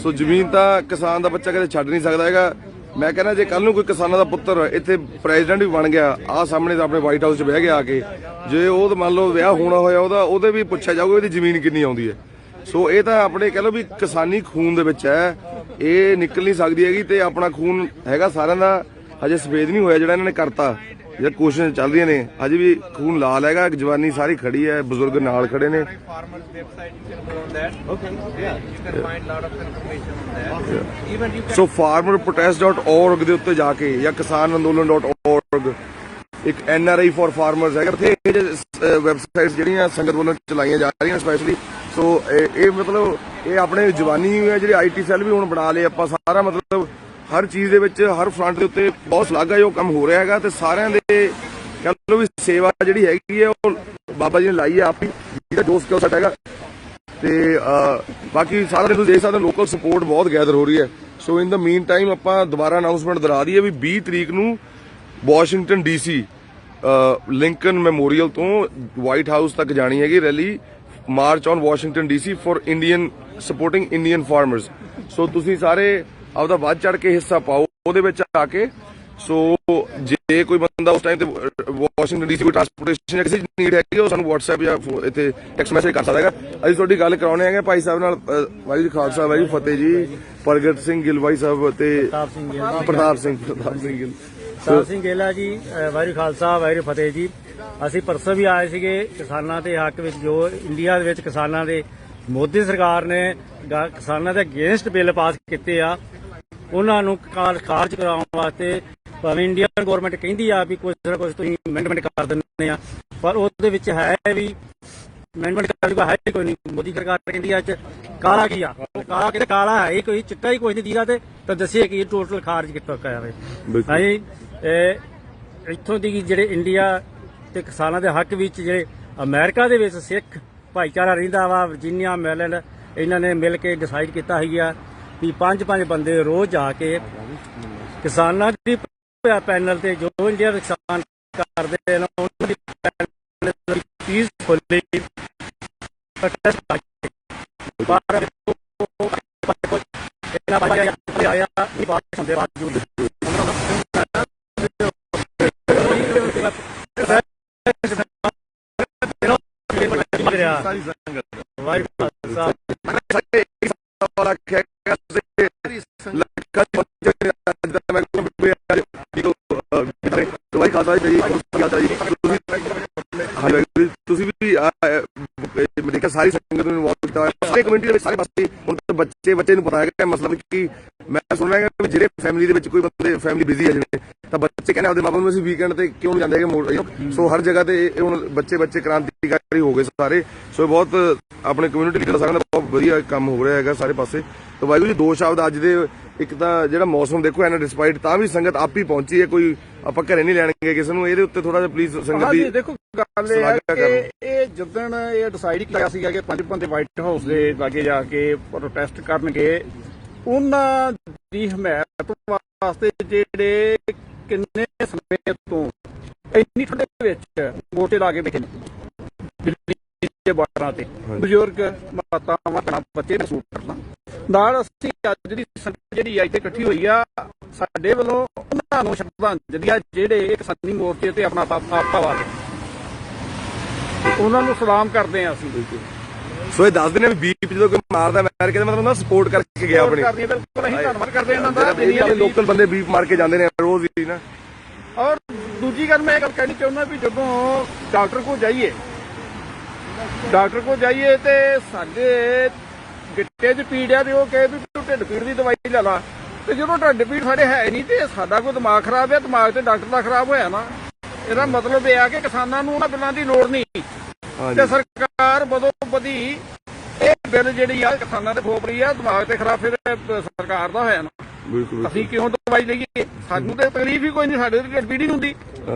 ਸੋ ਜ਼ਮੀਨ ਤਾਂ ਕਿਸਾਨ ਦਾ ਬੱਚਾ ਕਦੇ ਛੱਡ ਨਹੀਂ ਸਕਦਾ ਹੈਗਾ। ਮੈਂ ਕਹਿੰਦਾ ਜੇ ਕੱਲ ਨੂੰ ਕੋਈ ਕਿਸਾਨਾਂ ਦਾ ਪੁੱਤਰ ਇੱਥੇ ਪ੍ਰੈਜ਼ੀਡੈਂਟ ਵੀ ਬਣ ਗਿਆ, ਆਹ ਸਾਹਮਣੇ ਤਾਂ ਆਪਣੇ ਵਾਈਟ ਹਾਊਸ 'ਚ ਬਹਿ ਗਿਆ ਆ ਕੇ, ਜੇ ਉਹ ਮੰਨ ਲਓ ਵਿਆਹ ਹੋਣਾ ਹੋਇਆ ਉਹਦੇ ਵੀ ਪੁੱਛਿਆ ਜਾਊਗਾ ਇਹਦੀ ਜ਼ਮੀਨ ਕਿੰਨੀ ਆਉਂਦੀ ਹੈ। ਸੋ ਇਹ ਤਾਂ ਆਪਣੇ ਕਹਿ ਲਓ ਵੀ ਕਿਸਾਨੀ ਖੂਨ ਦੇ ਵਿੱਚ ਹੈ, ਇਹ ਨਿਕਲ ਨਹੀਂ ਸਕਦੀ ਹੈਗੀ। ਤੇ ਆਪਣਾ ਖੂਨ ਹੈਗਾ ਸਾਰਿਆਂ ਦਾ, ਹਜੇ ਸਫੇਦ ਨਹੀਂ ਹੋਇਆ ਜਿਹੜਾ ਇਹਨਾਂ ਨੇ ਕਰਤਾ। ਜਿਹੜਾ ਕੋਸ਼ਿਸ਼ਾਂ ਚੱਲ ਰਹੀਆਂ ਨੇ, ਹਜੇ ਵੀ ਖੂਨ ਲਾਲ ਹੈਗਾ, ਜਵਾਨੀ ਸਾਰੀ ਖੜੀ ਹੈ, ਬਜ਼ੁਰਗ ਨਾਲ ਖੜੇ ਨੇ। ਸੋ farmerprotest.org ਦੇ ਉੱਤੇ ਜਾ ਕੇ ਜਾਂ kisanandolan.org, ਇੱਕ NRI for farmers ਹੈਗਾ, ਇਹ ਵੈਬਸਾਈਟਸ ਜਿਹੜੀਆਂ ਸੰਗਤ ਵੱਲੋਂ ਚਲਾਈਆਂ ਜਾ ਰਹੀਆਂ ਸਪੈਸ਼ਲੀ। ਸੋ ਇਹ ਮਤਲਬ ਇਹ ਆਪਣੇ ਜਵਾਨੀ ਹੈ ਜਿਹੜੀ IT ਸੈੱਲ ਵੀ ਹੁਣ ਬਣਾ ਲਏ ਆਪਾਂ, ਸਾਰਾ ਮਤਲਬ ਹਰ ਚੀਜ਼ ਦੇ ਵਿੱਚ ਹਰ ਫਰੰਟ ਦੇ ਉੱਤੇ ਬਹੁਤ ਸ਼ਲਾਘਾਯੋਗ ਕੰਮ ਹੋ ਰਿਹਾ ਹੈਗਾ। ਤੇ ਸਾਰਿਆਂ ਦੇ ਕਹਿ ਲਓ ਵੀ ਸੇਵਾ ਜਿਹੜੀ ਹੈਗੀ ਹੈ ਉਹ ਬਾਬਾ ਜੀ ਨੇ ਲਾਈ ਹੈ ਆਪ ਹੀ, ਜਿਹਦਾ ਜੋ ਸਕਿੱਲ ਸੈੱਟ ਹੈਗਾ। ਤੇ ਬਾਕੀ ਸਾਰਾ ਦਿਨ ਤੁਸੀਂ ਦੇਖ ਸਕਦੇ ਹੋ ਲੋਕਲ ਸਪੋਰਟ ਬਹੁਤ ਗੈਦਰ ਹੋ ਰਹੀ ਹੈ। ਸੋ ਇਨ ਦਾ ਮੀਨ ਟਾਈਮ ਆਪਾਂ ਦੁਬਾਰਾ ਅਨਾਉਂਸਮੈਂਟ ਦੁਹਰਾ ਦਈਏ ਵੀ 20 ਤਰੀਕ ਨੂੰ ਵਾਸ਼ਿੰਗਟਨ DC ਲਿੰਕਨ ਮੈਮੋਰੀਅਲ ਤੋਂ ਵਾਈਟ ਹਾਊਸ ਤੱਕ ਜਾਣੀ ਹੈਗੀ rally, march on Washington DC for Indian supporting Indian farmers. So ਤੁਸੀਂ ਸਾਰੇ ਆਪਦਾ ਵੱਧ ਚੜ ਕੇ ਹਿੱਸਾ ਪਾਓ ਉਹਦੇ ਵਿੱਚ ਆ ਕੇ। ਸੋ ਜੇ ਕੋਈ ਬੰਦਾ ਉਸ ਟਾਈਮ ਤੇ ਵਾਸ਼ਿੰਗਟਨ DC ਕੋਈ ਟਰਾਂਸਪੋਰਟੇਸ਼ਨ ਜਾਂ ਕਿਸੇ ਨੀਡ ਹੈਗੀ, ਉਹ ਸਾਨੂੰ WhatsApp ਜਾਂ ਇੱਥੇ ਟੈਕਸਟ ਮੈਸੇਜ ਕਰ ਸਕਦਾ ਹੈਗਾ। ਅਸੀਂ ਤੁਹਾਡੀ ਗੱਲ ਕਰਾਉਣੇ ਹੈਗੇ ਭਾਈ ਸਾਹਿਬ ਨਾਲ। ਵਾਹਿਗੁਰੂ ਜੀ ਖਾਲਸਾ, ਵਾਹਿਗੁਰੂ ਫਤਿਹ ਜੀ। ਪ੍ਰਗਟ ਸਿੰਘ ਗਿੱਲ ਭਾਈ ਸਾਹਿਬ ਤੇ ਪ੍ਰਤਾਪ ਸਿੰਘ ਗਿੱਲ ਜੀ। ਵਾਹਿਗੁਰੂ ਖਾਲਸਾ, ਵਾਹਿਗੁਰੂ ਫਤਿਹ ਜੀ। ਅਸੀਂ ਪਰਸੋਂ ਵੀ ਆਏ ਸੀਗੇ ਕਿਸਾਨਾਂ ਦੇ ਹੱਕ ਵਿੱਚ, ਜੋ ਇੰਡੀਆ ਦੇ ਵਿੱਚ ਕਿਸਾਨਾਂ ਦੇ ਮੋਦੀ ਸਰਕਾਰ ਨੇ ਕਿਸਾਨਾਂ ਦੇ ਅਗੇਂਸਟ ਬਿੱਲ ਪਾਸ ਕੀਤੇ ਆ, ਉਹਨਾਂ ਨੂੰ ਖਾਰਜ ਕਰਾਉਣ ਵਾਸਤੇ ਭਾਵੇਂ ਇੰਡੀਅਨ ਗੌਰਮੈਂਟ ਕਹਿੰਦੀ ਆ ਵੀ ਕੁਛ ਨਾ ਕੁਛ ਤੁਸੀਂ ਅਮੈਂਡਮੈਂਟ ਕਰ ਦਿੰਦੇ ਆ, ਪਰ ਉਹਦੇ ਵਿੱਚ ਹੈ ਵੀ ਅਮੈਂਡਮੈਂਟ ਕਰਨ ਹੈ ਕੋਈ ਨਹੀਂ। ਮੋਦੀ ਸਰਕਾਰ ਕਹਿੰਦੀ ਅੱਜ ਕਾਲਾ ਕੀ ਆ, ਉਹ ਕਾਲਾ ਕਿਤੇ ਕਾਲਾ ਹੈ ਹੀ ਕੋਈ, ਚਿੱਟਾ ਹੀ ਕੋਈ ਨਹੀਂ ਦੀਦਾ, ਤੇ ਤਾਂ ਦੱਸਿਆ ਕਿ ਟੋਟਲ ਖਾਰਜ ਕੀਤਾ ਜਾਵੇ। ਹਾਂਜੀ, ਇੱਥੋਂ ਦੀ ਜਿਹੜੇ ਇੰਡੀਆ ਤੇ ਕਿਸਾਨਾਂ ਦੇ ਹੱਕ ਵਿੱਚ ਜਿਹੜੇ ਅਮਰੀਕਾ ਦੇ ਵਿੱਚ ਸਿੱਖ ਭਾਈਚਾਰਾ ਰਹਿੰਦਾ ਵਾ, ਵਰਜੀਨੀਆ, ਮੈਰੀਲੈਂਡ, ਇਹਨਾਂ ਨੇ ਮਿਲ ਕੇ ਡਿਸਾਈਡ ਕੀਤਾ ਹੈਗਾ ਵੀ 5-5 ਬੰਦੇ ਰੋਜ਼ ਜਾ ਕੇ ਕਿਸਾਨਾਂ ਦੀ ਪੈਨਲ ਤੇ ਜੋ ਇੰਡੀਆ ਦੇ ਕਿਸਾਨ ਕਰਦੇ ਨੇ ਉਹਨਾਂ ਦੀ ਪੈਨਲ ਪੀਸਫੁਲੀ ਪ੍ਰੋਟੈਸਟ ਪਰ ਇਹਨਾਂ ਬਾਰੇ ਆਇਆ ਇਹ ਬਾਤ ਹੁੰਦੇ ਬਾਅਦ ਤੁਸੀਂ ਵੀ ਦੇਖਿਆ ਸਾਰੀ ਸੰਗਤ ਨੂੰ ਇਨਵੋਲਵ ਕੀਤਾ ਹੋਇਆ, ਸਾਰੇ ਕਮਿਊਨਿਟੀ ਦੇ ਵਿੱਚ ਸਾਰੇ ਪਾਸੇ। ਹੁਣ ਤਾਂ ਬੱਚੇ ਨੂੰ ਪਤਾ ਹੈਗਾ ਮਸਲਾ ਕਿ ਮੈਂ ਸੁਣ ਰਿਹਾ ਕਿ ਜਿਹੜੇ ਫੈਮਿਲੀ ਦੇ ਵਿੱਚ ਕੋਈ ਬੰਦੇ ਫੈਮਿਲੀ ਬਿਜ਼ੀ ਹੈ ਜਿਵੇਂ, ਤਾਂ ਬੱਚੇ ਕਹਿੰਦੇ ਆਪਦੇ ਮਾਪੇ ਨੂੰ ਅਸੀਂ ਵੀਕਐਂਡ ਤੇ ਕਿਉਂ ਜਾਂਦੇ ਹੈਗੇ। ਸੋ ਹਰ ਜਗ੍ਹਾ ਤੇ ਹੁਣ ਬੱਚੇ ਕ੍ਰਾਂਤੀਕਾਰੀ ਹੋ ਗਏ ਸਾਰੇ। ਸੋ ਬਹੁਤ ਆਪਣੇ ਕਮਿਊਨਿਟੀ ਲੀਡਰ ਸਾਰਿਆਂ ਦਾ ਬਹੁਤ ਵਧੀਆ ਕੰਮ ਹੋ ਰਿਹਾ ਹੈਗਾ ਸਾਰੇ ਪਾਸੇ। ਤਾਂ ਵਾਹਿਗੁਰੂ ਜੀ, ਦੋ ਸ਼ਬਦ ਅੱਜ ਦੇ, ਇੱਕ ਤਾਂ ਜਿਹੜਾ ਮੌਸਮ ਦੇਖੋ ਇਹਨਾਂ ਡਿਸਪਾਈਟ ਤਾਂ ਵੀ ਸੰਗਤ ਆਪ ਹੀ ਪਹੁੰਚੀ ਹੈ, ਕੋਈ ਆਪਾਂ ਘਰੇ ਨਹੀਂ ਲੈਣਗੇ ਕਿਸੇ ਨੂੰ। ਇਹਦੇ ਉੱਤੇ ਥੋੜਾ ਜਿਹਾ ਪਲੀਜ਼ ਸੰਗਤ ਦੀ ਦੇਖੋ ਗੱਲ ਇਹ ਹੈ ਕਿ ਇਹ ਜਿੱਦਣ ਇਹ ਡਿਸਾਈਡ ਕੀਤਾ ਸੀਗਾ ਕਿ 5 ਬੰਦੇ ਵਾਈਟ ਹਾਊਸ ਦੇ ਲਾਗੇ ਜਾ ਕੇ ਪ੍ਰੋਟੈਸਟ ਕਰਨਗੇ, ਉਹਨਾਂ ਦੀ ਹਮਾਇਤ ਵਾਸਤੇ ਜਿਹੜੇ ਕਿੰਨੇ ਸਮੇਂ ਤੋਂ ਇੰਨੀ ਠੰਡੇ ਵਿੱਚ ਮੋਟੇ ਲਾ ਕੇ ਬੈਠੇ ਨੇ ਦਿੱਲੀ ਦੇ ਬਾਰਡਰਾਂ ਤੇ, ਬਜ਼ੁਰਗ ਮਾਤਾਵਾਂ ਬੱਚੇ ਮਹਿਸੂਸ ਕਰਨਾ ਨਾਲ। ਅਸੀਂ ਅੱਜ ਦੀ ਸੰਗਤ ਜਿਹੜੀ ਇੱਥੇ ਇਕੱਠੀ ਹੋਈ ਆ, ਸਾਡੇ ਵੱਲੋਂ ਉਹਨਾਂ ਨੂੰ ਸ਼ਰਧਾਂਜਲੀ ਆ ਜਿਹੜੇ ਇਹ ਕਿਸਾਨੀ ਮੋਰਚੇ ਤੇ ਆਪਣਾ ਆਪਾ ਵਾ ਕੇ ਉਹਨਾਂ ਨੂੰ ਸਲਾਮ ਕਰਦੇ ਆ ਅਸੀਂ। ਸੋ ਇਹ ਦੱਸਦੇ ਨੇ ਵੀ ਬੀਪ ਜਦੋਂ ਕੋਈ ਮਾਰਦਾ ਅਮਰੀਕਾ ਦਾ ਮਤਲਬ ਨਾ ਸਪੋਰਟ ਕਰਕੇ ਗਿਆ ਆਪਣੇ। ਬਿਲਕੁਲ ਅਸੀਂ ਧੰਨਵਾਦ ਕਰਦੇ ਇਹਨਾਂ ਦਾ। ਲੋਕਲ ਬੰਦੇ ਬੀਪ ਮਾਰ ਕੇ ਜਾਂਦੇ ਨੇ ਰੋਜ਼ ਹੀ ਨਾ। ਔਰ ਦੂਜੀ ਗੱਲ ਮੈਂ ਇਹ ਗੱਲ ਕਹਿਣੀ ਚਾਹੁੰਦਾ ਵੀ ਜਦੋਂ ਡਾਕਟਰ ਕੋਲ ਜਾਈਏ ਤੇ ਸਾਡੇ ਗਿੱਟੇ 'ਚ ਪੀੜ ਆ ਤੇ ਉਹ ਕਹੇ ਵੀ ਤੂੰ ਢਿੱਡ ਪੀੜ ਦੀ ਦਵਾਈ ਲੈ ਲਾ, ਤੇ ਜਦੋਂ ਢਿੱਡ ਪੀੜ ਸਾਡੇ ਹੈ ਨਹੀਂ ਤੇ ਸਾਡਾ ਕੋਈ ਦਿਮਾਗ ਖਰਾਬ ਹੈ, ਦਿਮਾਗ ਤੇ ਡਾਕਟਰ ਦਾ ਖਰਾਬ ਹੋਇਆ ਨਾ। ਇਹਦਾ ਮਤਲਬ ਇਹ ਆ ਕਿ ਕਿਸਾਨਾਂ ਨੂੰ ਉਹਨਾਂ ਬਿੱਲਾਂ ਦੀ ਲੋੜ ਨਹੀਂ ਤੇ ਸਰਕਾਰ ਬਦੋ ਬਦੀ ਇਹ ਬਿੱਲ ਜਿਹੜੀ ਆ ਕਿਸਾਨਾਂ ਤੇ ਥੋਪ ਰਹੀ ਆ, ਦਿਮਾਗ ਤੇ ਖਰਾਬ ਫਿਰ ਸਰਕਾਰ ਦਾ ਹੋਇਆ ਨਾ। ਬਿਲਕੁਲ ਅਸੀਂ ਕਿਉਂ ਦਵਾਈ ਲਈਏ? ਸਾਨੂੰ ਤੇ ਤਕਲੀਫ ਹੀ ਕੋਈ ਨਹੀਂ, ਸਾਡੇ ਤੇ ਢਿੱਡ ਪੀੜ ਹੀ ਨਹੀਂ ਹੁੰਦੀ।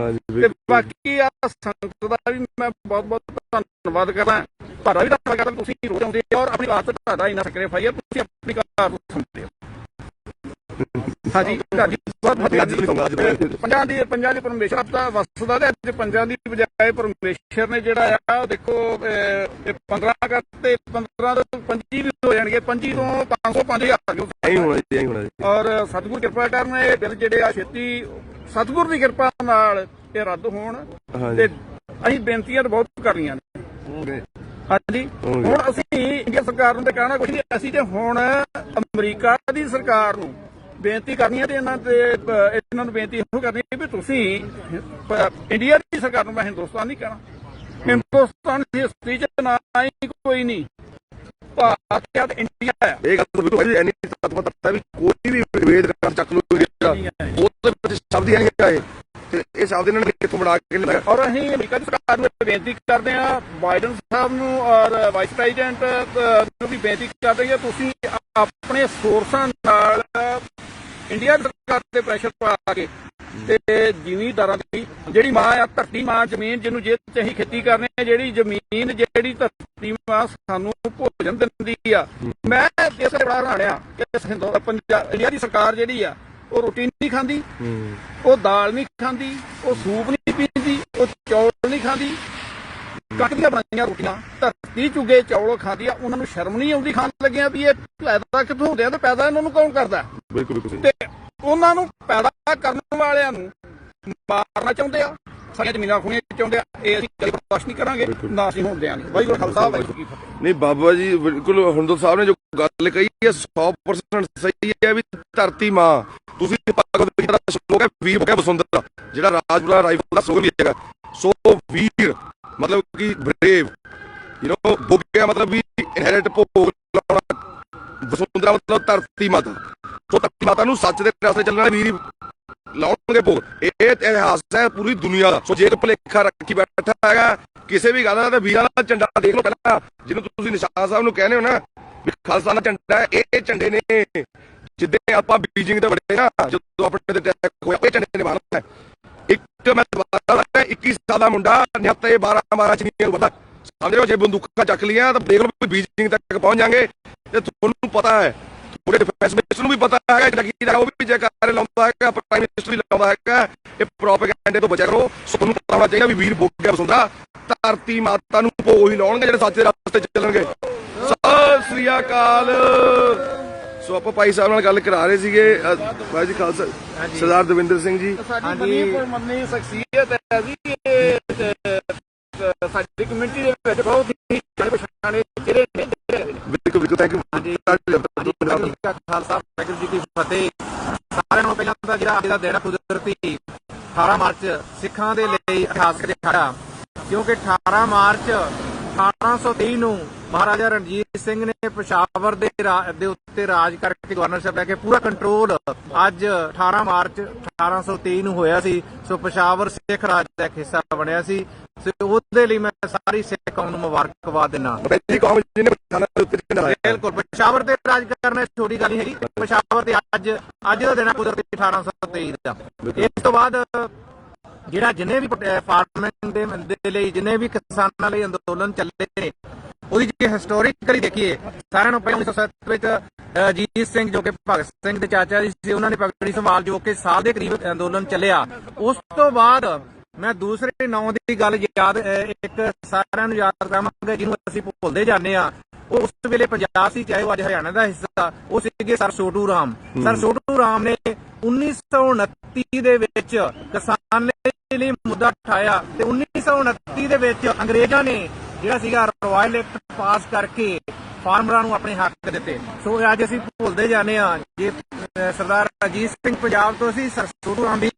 ਤੇ ਬਾਕੀ ਆ ਸੰਗਤ ਦਾ ਵੀ ਮੈਂ ਬਹੁਤ ਬਹੁਤ ਧੰਨਵਾਦ ਕਰਦਾ, ਤੁਹਾਡਾ ਵੀ ਧੰਨਵਾਦ ਕਰਦਾ, ਤੁਸੀਂ ਰੋਜ਼ ਆਉਂਦੇ ਹੋ ਔਰ ਆਪਣੀ ਵਾਸਤੇ ਤੁਹਾਡਾ ਇੰਨਾ ਸੈਕਰੀਫਾਈਸ ਹੈ, ਤੁਸੀਂ ਆਪਣੀ ਕਾਰ ਨੂੰ ਸਮਝਦੇ ਹੋ। ਹਾਂਜੀ ਪੰਜਾਂ ਦੀ ਪਰਮੇਸ਼ਰ ਦਾ ਵਸਦਾ ਤੇ ਅੱਜ ਪੰਜਾਂ ਦੀ ਬਜਾਏ ਪਰਮੇਸ਼ਰ ਨੇ ਜਿਹੜਾ ਆ ਦੇਖੋ 15 ਕਰਤੇ 15 ਤੋਂ 25 ਵੀ ਹੋ ਜਾਣਗੇ, 25 ਤੋਂ 500 5000 ਔਰ ਸਤਿਗੁਰ ਕਿਰਪਾ ਕਰਨ ਇਹ ਬਿੱਲ ਜਿਹੜੇ ਆ ਛੇਤੀ ਸਤਿਗੁਰ ਦੀ ਕਿਰਪਾ ਨਾਲ ਇਹ ਰੱਦ ਹੋਣ। ਤੇ ਅਸੀਂ ਬੇਨਤੀਆਂ ਤਾਂ ਬਹੁਤ ਕਰ ਰਹੀਆਂ ਨੇ। ਹਾਂਜੀ ਹੁਣ ਅਸੀਂ ਇੰਡੀਆ ਸਰਕਾਰ ਨੂੰ ਤੇ ਕਹਿਣਾ ਕੁਛ ਨਹੀਂ, ਅਸੀਂ ਤੇ ਹੁਣ ਅਮਰੀਕਾ ਦੀ ਸਰਕਾਰ ਨੂੰ ਬੇਨਤੀ ਕਰਨੀ ਹੈ ਤੇ ਇਹਨਾਂ ਨੂੰ ਬੇਨਤੀ ਇਹੋ ਕਰਨੀ ਹੈ ਵੀ ਤੁਸੀਂ ਇੰਡੀਆ ਦੀ ਸਰਕਾਰ ਨੂੰ, ਮੈਂ ਹਿੰਦੁਸਤਾਨ ਨਹੀਂ ਕਹਿਣਾ, ਹਿੰਦੁਸਤਾਨ ਦੀ ਹਿਸਟਰੀ 'ਚ ਨਾ ਹੀ ਕੋਈ ਨਹੀਂ, ਭਾਰਤ ਤੇ ਇੰਡੀਆ ਹੈ। ਇਹ ਗੱਲ ਬਿਲਕੁਲ ਐਨੀ ਤੱਤ ਵੀ ਕੋਈ ਵੀ ਵਿਭੇਦ ਚੱਕ ਲੋ ਉਹਦੇ ਵਿੱਚ ਸ਼ਬਦ ਹੀ ਨਹੀਂ ਤੇ ਇਹ ਸ਼ਬਦ ਇਹਨਾਂ ਨੇ ਕਿੱਥੋਂ ਬਣਾ ਕੇ ਲਿਆ। ਔਰ ਅਸੀਂ ਅਮਰੀਕਾ ਦੀ ਸਰਕਾਰ ਨੂੰ ਬੇਨਤੀ ਕਰਦੇ ਹਾਂ, ਬਾਈਡਨ ਸਾਹਿਬ ਨੂੰ ਔਰ ਵਾਈਸ ਪ੍ਰੈਜ਼ੀਡੈਂਟ ਨੂੰ ਵੀ ਬੇਨਤੀ ਕਰਦੇ ਹਾਂ, ਤੁਸੀਂ ਆਪਣੇ ਸੋਰਸਾਂ ਨਾਲ ਇੰਡੀਆ ਦੀ ਸਰਕਾਰ ਤੇ ਪ੍ਰੈਸ਼ਰ ਪਾ ਕੇ ਤੇ ਜ਼ਿਮੀਂਦਾਰਾਂ ਦੀ ਜਿਹੜੀ ਮਾਂ ਆ, ਧਰਤੀ ਮਾਂ ਜ਼ਮੀਨ ਜਿਹਨੂੰ ਜੇ ਅਸੀਂ ਖੇਤੀ ਕਰਨੇ, ਜਿਹੜੀ ਜ਼ਮੀਨ ਜਿਹੜੀ ਧਰਤੀ ਮਾਂ ਸਾਨੂੰ ਭੋਜਨ ਦਿੰਦੀ ਆ, ਮੈਂ ਇਸ ਤੇ ਬੜਾ ਹੈਰਾਨ ਆ ਕਿ ਇੰਡੀਆ ਦੀ ਸਰਕਾਰ ਜਿਹੜੀ ਆ ਉਹ ਰੋਟੀ ਨਹੀਂ ਖਾਂਦੀ, ਉਹ ਦਾਲ ਨਹੀਂ ਖਾਂਦੀ, ਉਹ ਸੂਪ ਨਹੀਂ ਪੀਂਦੀ, ਉਹ ਚੌਲ ਨਹੀਂ ਖਾਂਦੀ, ਕੱਟ ਦੀਆਂ ਬਣਾਈਆਂ ਰੋਟੀਆਂ ਧਰਤੀ ਚੁਗੇ ਚੌਲ ਖਾਂਦੀ ਆ। ਉਹਨਾਂ ਨੂੰ ਸ਼ਰਮ ਨਹੀਂ ਆਉਂਦੀ ਖਾਣ ਲੱਗਿਆ ਵੀ ਇਹ ਪੈਦਾ ਕਿੱਥੋਂ ਹੁੰਦੇ ਆ ਤੇ ਪੈਦਾ ਇਹਨਾਂ ਨੂੰ ਕੌਣ ਕਰਦਾ? ਤੇ ਉਹਨਾਂ ਨੂੰ ਪੈਦਾ ਕਰਨ ਵਾਲਿਆਂ ਨੂੰ ਮਾਰਨਾ ਚਾਹੁੰਦੇ ਆ, ਸਾਡੀਆਂ ਜ਼ਮੀਨਾਂ ਖੋਹਣੀਆਂ ਚਾਹੁੰਦੇ ਆ। ਇਹ ਅਸੀਂ ਕਦੇ ਬਰਦਾਸ਼ਤ ਨਹੀਂ ਕਰਾਂਗੇ, ਨਾ ਅਸੀਂ ਹੋਣ ਦਿਆਂਗੇ। ਵਾਹਿਗੁਰੂ ਖਾਲਸਾ ਵਾਹਿਗੁਰੂ ਕੀ ਫਤਿਹ। ਨਹੀਂ ਬਾਬਾ ਜੀ ਬਿਲਕੁਲ ਹੰਦਲ ਸਾਹਿਬ ਨੇ ਜੋ ਗੱਲ ਕਹੀ ਹੈ 100% ਸਹੀ ਹੈ ਵੀ ਧਰਤੀ ਮਾਂ ਤੁਸੀਂ ਸ਼ਲੋਕ ਹੈ ਵੀਰ ਬੋਗਿਆ ਬਸੁੰਦਰ, ਜਿਹੜਾ ਰਾਜਪੁਰਾ ਰਾਈਫਲ ਦਾ ਸਲੋਗਨ ਵੀ ਹੈਗਾ। ਸੋ ਵੀਰ ਮਤਲਬ ਕਿ ਬਰੇਵ, ਬੋਗਿਆ ਮਤਲਬ ਵੀ ਇਨਹੈਰਿਟ ਭੋਗ ਲਾਉਣਾ, ਬਸੁੰਦਰਾ ਮਤਲਬ ਧਰਤੀ ਮਾਤਾ। ਸੋ ਧਰਤੀ ਮਾਤਾ ਨੂੰ ਸੱਚ ਦੇ ਰਸਤੇ ਚੱਲਣ ਵਾਲੇ ਵੀਰ ਲਾਉਣਗੇ ਭੋਗ। ਇਹ ਇਤਿਹਾਸ ਹੈ ਪੂਰੀ ਦੁਨੀਆ ਦਾ। ਸੋ ਜੇ ਭੁਲੇਖਾ ਰੱਖੀ ਬੈਠਾ ਹੈਗਾ ਕਿਸੇ ਵੀ ਗੱਲ ਦਾ ਤਾਂ ਵੀਰਾਂ ਦਾ ਝੰਡਾ ਦੇਖ ਲਓ ਪਹਿਲਾਂ, ਜਿਹਨੂੰ ਤੁਸੀਂ ਨਿਸ਼ਾਨ ਸਾਹਿਬ ਨੂੰ ਕਹਿੰਦੇ ਹੋ ਨਾ ਵੀ ਖਾਲਸਾ ਦਾ ਝੰਡਾ ਹੈ। ਇਹ ਝੰਡੇ ਨੇ ਜਿੱਦਾਂ ਆਪਾਂ ਬੀਜਿੰਗ ਤੇ ਵੜੇ ਨਾ, ਜਦੋਂ ਆਪਣੇ ਤੇ ਅਟੈਕ ਹੋਇਆ, ਇਹ ਝੰਡੇ ਨੇ ਮਾਰਨਾ। ਇੱਕ ਮੈਂ 21 ਸਾਲ ਦਾ ਮੁੰਡਾ ਨਿਹੱਤੇ 12 ਚ ਨਹੀਂ ਵੱਧਾ, ਸਮਝੋ। ਜੇ ਬੰਦੂਕਾਂ ਚੱਕ ਲੀਆਂ ਤਾਂ ਦੇਖ ਲਓ ਬੀਜਿੰਗ ਤੱਕ ਪਹੁੰਚ ਜਾਣਗੇ। ਤੇ ਤੁਹਾਨੂੰ ਪਤਾ ਹੈ, ਥੋੜੇ ਡਿਫੈਂਸ ਮਿਨਿਸਟਰ ਨੂੰ ਵੀ ਪਤਾ ਹੈਗਾ, ਉਹ ਵੀ ਜੈਕਾਰੇ ਲਾਉਂਦਾ ਹੈਗਾ, ਪ੍ਰਾਈਮ ਮਿਨਿਸਟਰ ਵੀ ਲਾਉਂਦਾ ਹੈਗਾ। ਇਹ ਪ੍ਰੋਪੇਗੈਂਡੇ ਤੋਂ ਬਚਿਆ ਕਰੋ। ਤੁਹਾਨੂੰ ਪਤਾ ਹੋਣਾ ਚਾਹੀਦਾ ਵੀ ਵੀਰ ਬੋਗਿਆ ਬਸੁੰਦਰਾ ਧਰਤੀ ਮਾਤਾ ਨੂੰ ਭੋਗ ਹੀ ਲਾਉਣਗੇ ਜਿਹੜੇ ਸੱਚ ਦੇ ਰਸਤੇ ਚੱਲਣਗੇ। ਸਤਿ ਸ੍ਰੀ ਅਕਾਲ। ਸੋ ਆਪਾਂ ਭਾਈ ਸਾਹਿਬ ਨਾਲ ਗੱਲ ਕਰਾ ਰਹੇ ਸੀਗੇ, ਭਾਈ ਜੀ ਖਾਲਸਾ, ਸਰਦਾਰ ਦਵਿੰਦਰ ਸਿੰਘ ਜੀ। ਸਾਡੀ ਮੰਨੀ ਸ਼ਖਸੀਅਤ ਹੈ ਜੀ, ਸਾਡੀ ਕਮਿਊਨਿਟੀ ਦੇ ਵਿੱਚ ਬਹੁਤ ਹੀ ਪਛਾਣੇ ਚਿਹਰੇ ਨੇ। ਬਿਲਕੁਲ ਬਿਲਕੁਲ, ਥੈਂਕ ਯੂ। ਖਾਲਸਾ ਵਾਹਿਗੁਰੂ ਜੀ ਕੀ ਫਤਿਹ। ਸਾਰਿਆਂ ਨੂੰ ਪਹਿਲਾਂ ਤਾਂ ਜਿਹੜਾ ਅੱਜ ਦਾ ਦਿਨ ਕੁਦਰਤੀ 18 ਮਾਰਚ ਸਿੱਖਾਂ ਦੇ ਲਈ ਇਤਿਹਾਸਕ ਦਿਹਾੜਾ, ਕਿਉਂਕਿ 18 ਮਾਰਚ 1823 ਨੂੰ ਮਹਾਰਾਜਾ ਰਣਜੀਤ ਸਿੰਘ ਨੇ ਪੇਸ਼ਾਵਰ ਦੇ ਉੱਤੇ ਰਾਜ ਕਰਕੇ ਗਵਰਨਰਸ਼ਿਪ ਲੈ ਕੇ ਪੂਰਾ ਕੰਟਰੋਲ ਅੱਜ 18 ਮਾਰਚ 1823 ਨੂੰ ਹੋਇਆ ਸੀ। ਸੋ ਪੇਸ਼ਾਵਰ ਸਿੱਖ ਰਾਜ ਦਾ ਇੱਕ ਹਿੱਸਾ ਬਣਿਆ ਸੀ। ਸੋ ਉਹਦੇ ਲਈ ਮੈਂ ਸਾਰੀ ਸਿੱਖ ਕੌਮ ਨੂੰ ਮੁਬਾਰਕਬਾਦ ਦਿੰਦਾ। ਬਿਲਕੁਲ, ਪੇਸ਼ਾਵਰ ਤੇ ਰਾਜ ਕਰਨਾ ਛੋਟੀ ਗੱਲ ਨਹੀਂ ਹੈਗੀ। ਪੇਸ਼ਾਵਰ ਤੇ ਅੱਜ ਦਾ ਦਿਨ ਕੁਦਰਤੀ 1823 ਦਾ। ਇਸ ਤੋਂ ਬਾਅਦ ਜਿਹੜਾ ਜਿੰਨੇ ਵੀ ਪਾਰਲੀਮੈਂਟ ਦੇ ਲਈ ਜਿੰਨੇ ਵੀ ਕਿਸਾਨਾਂ ਲਈ ਅੰਦੋਲਨ ਚੱਲੇ ਨੇ, ਉਹਦੀ ਜੇ ਹਿਸਟੋਰੀਕਲੀ ਦੇਖੀਏ, ਸਾਰਿਆਂ ਨੂੰ ਪਹਿਲਾਂ 1907 ਵਿੱਚ ਅਜੀਤ ਸਿੰਘ ਜੋ ਕਿ ਭਗਤ ਸਿੰਘ ਦੇ ਚਾਚਾ ਜੀ ਸੀ, ਉਹਨਾਂ ਨੇ ਪਗੜੀ ਸੰਭਾਲ ਜੋ ਕਿ ਸਾਲ ਦੇ ਕਰੀਬ ਅੰਦੋਲਨ ਚੱਲਿਆ। ਉਸ ਤੋਂ ਬਾਅਦ ਮੈਂ ਦੂਸਰੇ ਨਾਂ ਦੀ ਗੱਲ ਯਾਦ ਇੱਕ ਸਾਰਿਆਂ ਨੂੰ ਯਾਦ ਕਰਾਵਾਂਗਾ, ਜਿਹਨੂੰ ਅਸੀਂ ਭੁੱਲਦੇ ਜਾਂਦੇ ਹਾਂ। ਉਹ ਉਸ ਵੇਲੇ ਪੰਜਾਬ ਸੀ, ਚਾਹੇ ਉਹ ਅੱਜ ਹਰਿਆਣਾ ਦਾ ਹਿੱਸਾ, ਉਹ ਸੀਗੇ ਸਰ ਛੋਟੂ ਰਾਮ। ਸਰ ਛੋਟੂ ਰਾਮ ਨੇ 1929 ਦੇ ਵਿੱਚ ਕਿਸਾਨਾਂ ਲਈ ਮੁੱਦਾ ਉਠਾਇਆ ਤੇ 1929 ਦੇ ਵਿੱਚ ਅੰਗਰੇਜ਼ਾਂ ਨੇ ਜਿਹੜਾ ਸੀਗਾ ਰਾਇਲ ਐਕਟ ਪਾਸ ਕਰਕੇ ਫਾਰਮਰਾਂ ਨੂੰ ਆਪਣੇ ਹੱਕ ਦਿੱਤੇ। ਸੋ ਅੱਜ ਅਸੀਂ ਭੁੱਲਦੇ ਜਾਂਦੇ ਹਾਂ। ਜੇ ਸਰਦਾਰ ਅਜੀਤ ਸਿੰਘ ਪੰਜਾਬ ਤੋਂ ਸੀ, ਸਰ ਸੋਢੂ ਰਾਮ ਵੀ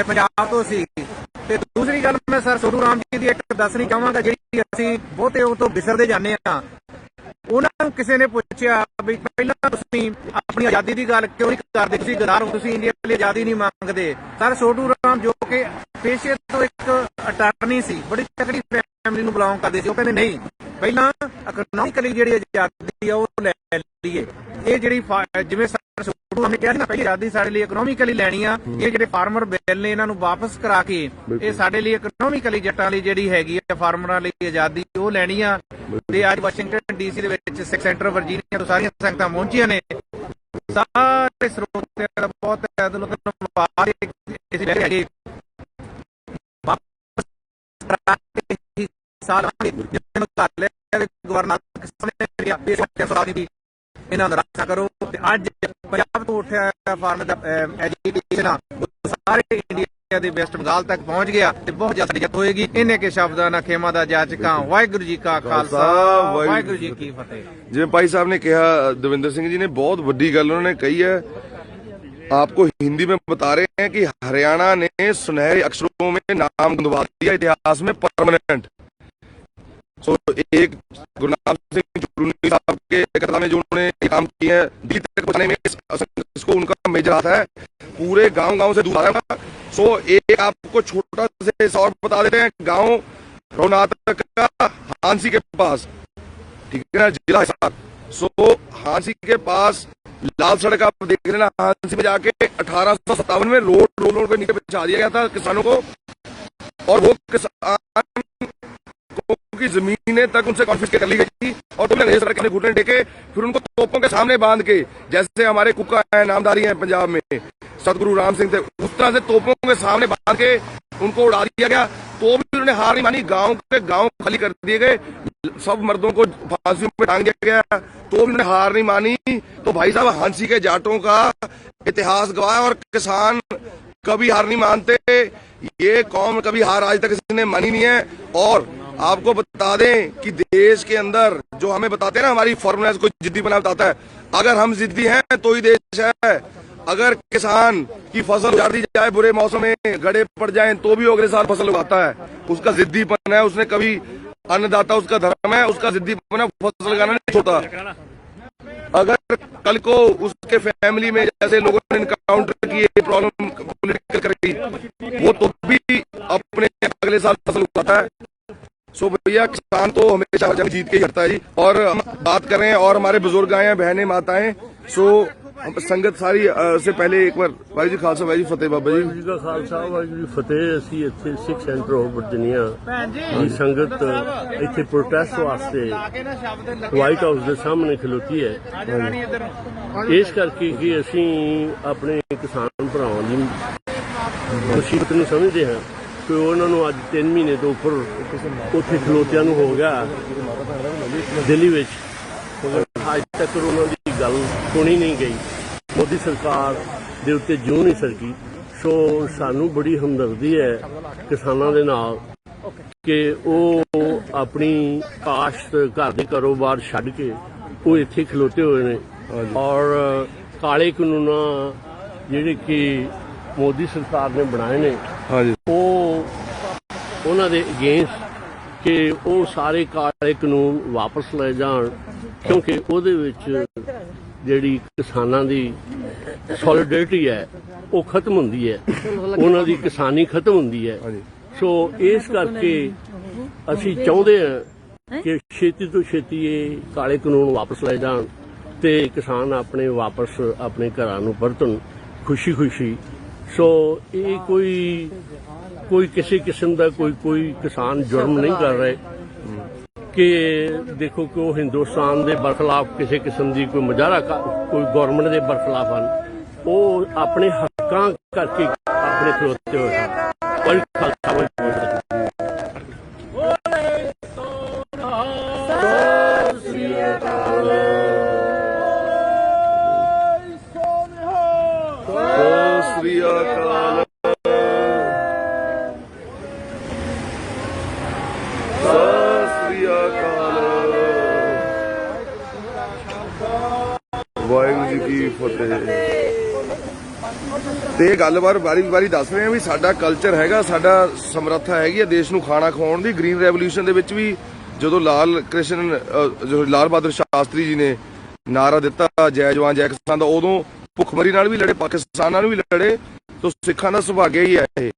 ਪੰਜਾਬ ਤੋਂ ਸੀ। ਤੇ ਦੂਸਰੀ ਗੱਲ ਮੈਂ ਸਰ ਸੋਢੂ ਰਾਮ ਜੀ ਦੀ ਇੱਕ ਦੱਸਣੀ ਚਾਹਾਂਗਾ, ਜਿਹੜੀ ਅਸੀਂ ਬਹੁਤੇ ਉਹ ਤੋਂ ਵਿਸਰਦੇ ਜਾਂਦੇ ਹਾਂ। ਉਹਨਾਂ ਨੂੰ ਕਿਸੇ ਨੇ ਪੁੱਛਿਆ ਵੀ ਪਹਿਲਾਂ ਤੁਸੀਂ ਆਪਣੀ ਆਜ਼ਾਦੀ ਦੀ ਗੱਲ ਕਿਉਂ ਨਹੀਂ ਕਰਦੇ, ਤੁਸੀਂ ਗਦਾਰ ਹੋ, ਤੁਸੀਂ ਇੰਡੀਆ ਲਈ ਆਜ਼ਾਦੀ ਨਹੀਂ ਮੰਗਦੇ। ਸਰ ਸੋਢੂ ਰਾਮ ਜੋ ਕਿ ਪੇਸ਼ੇ ਤੋਂ ਇੱਕ ਅਟਾਰਨੀ ਸੀ, ਬੜੀ ਤਕੜੀ ਫੈਮਿਲੀ ਨੂੰ ਬਿਲੋਂਗ ਕਰਦੇ ਸੀ, ਉਹ ਕਹਿੰਦੇ ਨਹੀਂ, ਪਹਿਲਾਂ ਇਕਨੋਮਿਕਲੀ ਜਿਹੜੀ ਆਜ਼ਾਦੀ ਆ ਉਹ ਲੈ ਲਈਏ। ਇਹ ਜਿਹੜੀ ਜਿਵੇਂ ਸਰ ਸੋਢੂ ਰਾਮ ਨੇ ਕਿਹਾ ਸੀ ਨਾ, ਪਹਿਲੀ ਆਜ਼ਾਦੀ ਸਾਡੇ ਲਈ ਇਕਨੋਮਿਕਲੀ ਲੈਣੀ ਆ। ਇਹ ਜਿਹੜੇ ਫਾਰਮਰ ਬਿੱਲ ਨੇ ਇਹਨਾਂ ਨੂੰ ਵਾਪਸ ਕਰਾ ਕੇ ਇਹ ਸਾਡੇ ਲਈ ਇਕਨੋਮਿਕਲੀ ਜੱਟਾਂ ਲਈ ਜਿਹੜੀ ਹੈਗੀ ਆ ਫਾਰਮਰਾਂ ਲਈ ਆਜ਼ਾਦੀ ਉਹ ਲੈਣੀ ਆ। ਤੇ ਅੱਜ ਵਾਸ਼ਿੰਗਟਨ ਡੀਸੀ ਦੇ ਵਿੱਚ ਸਿੱਖ ਸੈਂਟਰ ਵਰਜੀਨੀਆ ਤੋਂ ਸਾਰੀਆਂ ਸੰਗਤਾਂ ਪਹੁੰਚੀਆਂ ਨੇ। ਸਾਰੇ ਸਰੋਤਿਆਂ ਦਾ ਬਹੁਤ ਦਿਲੋਂ ਧੰਨਵਾਦ। ਇਸ ਲੈ ਕੇ ਸਾਲ ਗਵਰਨਰ ਇਹਨਾਂ ਦਾ ਰੱਖਿਆ ਕਰੋ। ਤੇ ਅੱਜ ਪੰਜਾਬ ਤੋਂ ਉੱਠਿਆ ਫਾਰਮ ਦਾ ਐਜੀਟੇਸ਼ਨ ਸਾਰੇ ਇੰਡੀਆ ਦੇ ਵੈਸਟ ਬੰਗਾਲ ਤੱਕ ਪਹੁੰਚ ਗਿਆ ਤੇ ਬਹੁਤ ਜ਼ਿਆਦਾ ਜਿੱਤ ਹੋਏਗੀ। ਇਹਨੇ ਕੇ ਸ਼ਬਦਾਂ ਨਾਲ ਖੇਮਾ ਦਾ ਜਾਚਕਾਂ। ਵਾਹਿਗੁਰੂ ਜੀ ਕਾ ਖਾਲਸਾ, ਵਾਹਿਗੁਰੂ ਜੀ ਕੀ ਫਤਿਹ। ਜਿਵੇਂ ਭਾਈ ਸਾਹਿਬ ਨੇ ਕਿਹਾ, ਦਵਿੰਦਰ ਸਿੰਘ जी ने बहुत बड़ी गल उन्होंने कही है। आपको हिंदी में बता रहे हैं कि हरियाणा ने सुनहरे अक्षरों में नाम गंदवा दिया इतिहास में परमानेंट। सो एक गुरनाम सिंह चुरूनी साहब के कथा में जो उन्होंने काम किए हैं, दिल्ली तक पहुंचाने में इसको उनका मेजर हाथ है। पूरे गांव से दूर आ रहा है। सो एक आपको छोटा से और बता देते हैं, गांव रोहनातक का हांसी के पास, ठीक है ना, जिला हिसार। सो हांसी के पास लाल सड़क आप देख रहे ना, हांसी में जाके 1857 में रोड के नीचे बिछा दिया गया था किसानों को। और वो किसान की जमीनें तक उनसे कॉन्फिस्केट कर ली गई थी। और तो अंग्रेज सरकार ने घुटने टेके, फिर उनको तोपों के सामने बांध के, जैसे हमारे कुका है, नामदारी है पंजाब में, सतगुरु राम सिंह थे, उस तरह से तोपों के सामने बांध के उनको उड़ा दिया गया। तो भी उन्होंने हार नहीं मानी। गांव के गांव खाली कर दिए गए, सब मर्दों को फांसियों पे टांग दिया गया, तो भी उन्होंने हार नहीं मानी। तो भाई साहब, हांसी के जाटों का इतिहास गवाह, और किसान कभी हार नहीं मानते। ये कौम कभी हार आज तक किसी ने मानी नहीं है। और आपको बता दें कि देश के अंदर जो हमें बताते हैं ना, हमारी फॉर्मूला कोई जिद्दी बना बताता है, अगर हम जिद्दी हैं तो ही देश है। अगर किसान की फसल उजाड़ दी जाए, बुरे मौसम में गड़े पड़ जाएं, तो भी अगले साल फसल उगाता है। उसका जिद्दीपन है, उसने कभी अन्नदाता उसका धर्म है, उसका जिद्दीपन है, फसल लगाना नहीं छोड़ता। अगर कल को उसके फैमिली में जैसे लोगों ने इनकाउंटर किए, प्रॉब्लम पॉलिटिकल करी, वो तो भी अपने अगले साल फसल उगाता है। सो भैया, किसान तो हमेशा जंग जीत के ही हटता है जी। और हम बात कर रहे हैं, और हमारे बुजुर्ग आए हैं, बहनें, माताएं। सो संगत सारी से पहले एक बार भाई जी खालसा, भाई जी फतेह। बाबा जी जी का खालसा, वाहिगुरू जी फतेह। ਅਸੀਂ ਇੱਥੇ ਸਿੱਖ ਸੈਂਟਰ ਆਫ ਵਰਜੀਨੀਆ ਦੀ ਸੰਗਤ ਇੱਥੇ ਪ੍ਰੋਟੈਸਟ ਵਾਸਤੇ ਵਾਈਟ ਹਾਊਸ ਦੇ ਸਾਹਮਣੇ ਖਲੋਤੀ ਹੈ। ਇਸ ਕਰਕੇ ਕਿ ਅਸੀਂ ਆਪਣੇ ਕਿਸਾਨ ਭਰਾਵਾਂ ਦੀ ਮੁਸੀਬਤ ਨੂੰ ਸਮਝਦੇ ਹਾਂ ਕਿ ਉਹਨਾਂ ਨੂੰ ਅੱਜ 3 ਮਹੀਨੇ ਤੋਂ ਉੱਪਰ ਉੱਥੇ ਖਲੋਤਿਆਂ ਨੂੰ ਹੋ ਗਿਆ ਦਿੱਲੀ ਵਿੱਚ। ਅੱਜ ਤੱਕ ਉਹਨਾਂ ਦੀ ਗੱਲ ਸੁਣੀ ਨਹੀਂ ਗਈ। ਮੋਦੀ ਸਰਕਾਰ ਦੇ ਉੱਤੇ ਜੂੰ ਨਹੀਂ ਸਰਕੀ। ਸੋ ਸਾਨੂੰ ਬੜੀ ਹਮਦਰਦੀ ਹੈ ਕਿਸਾਨਾਂ ਦੇ ਨਾਲ ਕਿ ਉਹ ਆਪਣੀ ਕਾਸ਼ਤ, ਘਰ ਦੇ ਕਾਰੋਬਾਰ ਛੱਡ ਕੇ ਉਹ ਇੱਥੇ ਖਲੋਤੇ ਹੋਏ ਨੇ। ਔਰ ਕਾਲੇ ਕਾਨੂੰਨਾਂ ਜਿਹੜੇ ਕਿ ਮੋਦੀ ਸਰਕਾਰ ਨੇ ਬਣਾਏ ਨੇ, ਉਹ ਉਹਨਾਂ ਦੇ ਅਗੇਂਸਟ ਕਿ ਉਹ ਸਾਰੇ ਕਾਲੇ ਕਾਨੂੰਨ ਵਾਪਸ ਲਏ ਜਾਣ, ਕਿਉਂਕਿ ਉਹਦੇ ਵਿੱਚ ਜਿਹੜੀ ਕਿਸਾਨਾਂ ਦੀ ਸੋਲੀਡੈਰਿਟੀ ਹੈ ਉਹ ਖਤਮ ਹੁੰਦੀ ਹੈ, ਉਹਨਾਂ ਦੀ ਕਿਸਾਨੀ ਖਤਮ ਹੁੰਦੀ ਹੈ। ਸੋ ਇਸ ਕਰਕੇ ਅਸੀਂ ਚਾਹੁੰਦੇ ਹਾਂ ਕਿ ਛੇਤੀ ਤੋਂ ਛੇਤੀ ਇਹ ਕਾਲੇ ਕਾਨੂੰਨ ਵਾਪਸ ਲਏ ਜਾਣ ਤੇ ਕਿਸਾਨ ਆਪਣੇ ਵਾਪਸ ਆਪਣੇ ਘਰਾਂ ਨੂੰ ਪਰਤਣ ਖੁਸ਼ੀ। ਸੋ ਇਹ ਕੋਈ ਕਿਸੇ ਕਿਸਮ ਦਾ ਕੋਈ ਕਿਸਾਨ ਜੁਰਮ ਨਹੀਂ ਕਰ ਰਹੇ ਕਿ ਦੇਖੋ ਕਿ ਉਹ ਹਿੰਦੁਸਤਾਨ ਦੇ ਬਰਖਲਾਫ ਕਿਸੇ ਕਿਸਮ ਦੀ ਕੋਈ ਮੁਜ਼ਾਹਰਾ ਕੋਈ ਗਵਰਨਮੈਂਟ ਦੇ ਬਰਖਲਾਫ ਹਨ। ਉਹ ਆਪਣੇ ਹੱਕਾਂ ਕਰਕੇ ਆਪਣੇ ਖਲੋਤੇ ਹੋਏ ਹਨ। ਵਾਹਿਗੁਰੂ ਜੀ ਕੀ ਫਤਿਹ। ਤੇ ਇਹ ਗੱਲਬਾਤ ਵਾਰੀ ਦੱਸ ਰਹੇ ਆ ਵੀ ਸਾਡਾ ਕਲਚਰ ਹੈਗਾ, ਸਾਡਾ ਸਮਰੱਥਾ ਹੈਗੀ ਆ ਦੇਸ਼ ਨੂੰ ਖਾਣਾ ਖਵਾਉਣ ਦੀ। ਗ੍ਰੀਨ ਰੈਵੋਲੂਸ਼ਨ ਦੇ ਵਿੱਚ ਵੀ ਜਦੋਂ ਲਾਲ ਬਹਾਦਰ ਸ਼ਾਸਤਰੀ ਜੀ ਨੇ ਨਾਰਾ ਦਿੱਤਾ ਜੈ ਜਵਾਨ ਜੈ ਕਿਸਾਨ ਦਾ, ਉਦੋਂ ਭੁੱਖਮਰੀ ਨਾਲ ਵੀ ਲੜੇ, ਪਾਕਿਸਤਾਨ ਨਾਲ ਵੀ ਲੜੇ। ਤੋ ਸਿੱਖਾਂ ਦਾ ਸੁਭਾਗਿਆ ਹੀ ਹੈ ਇਹ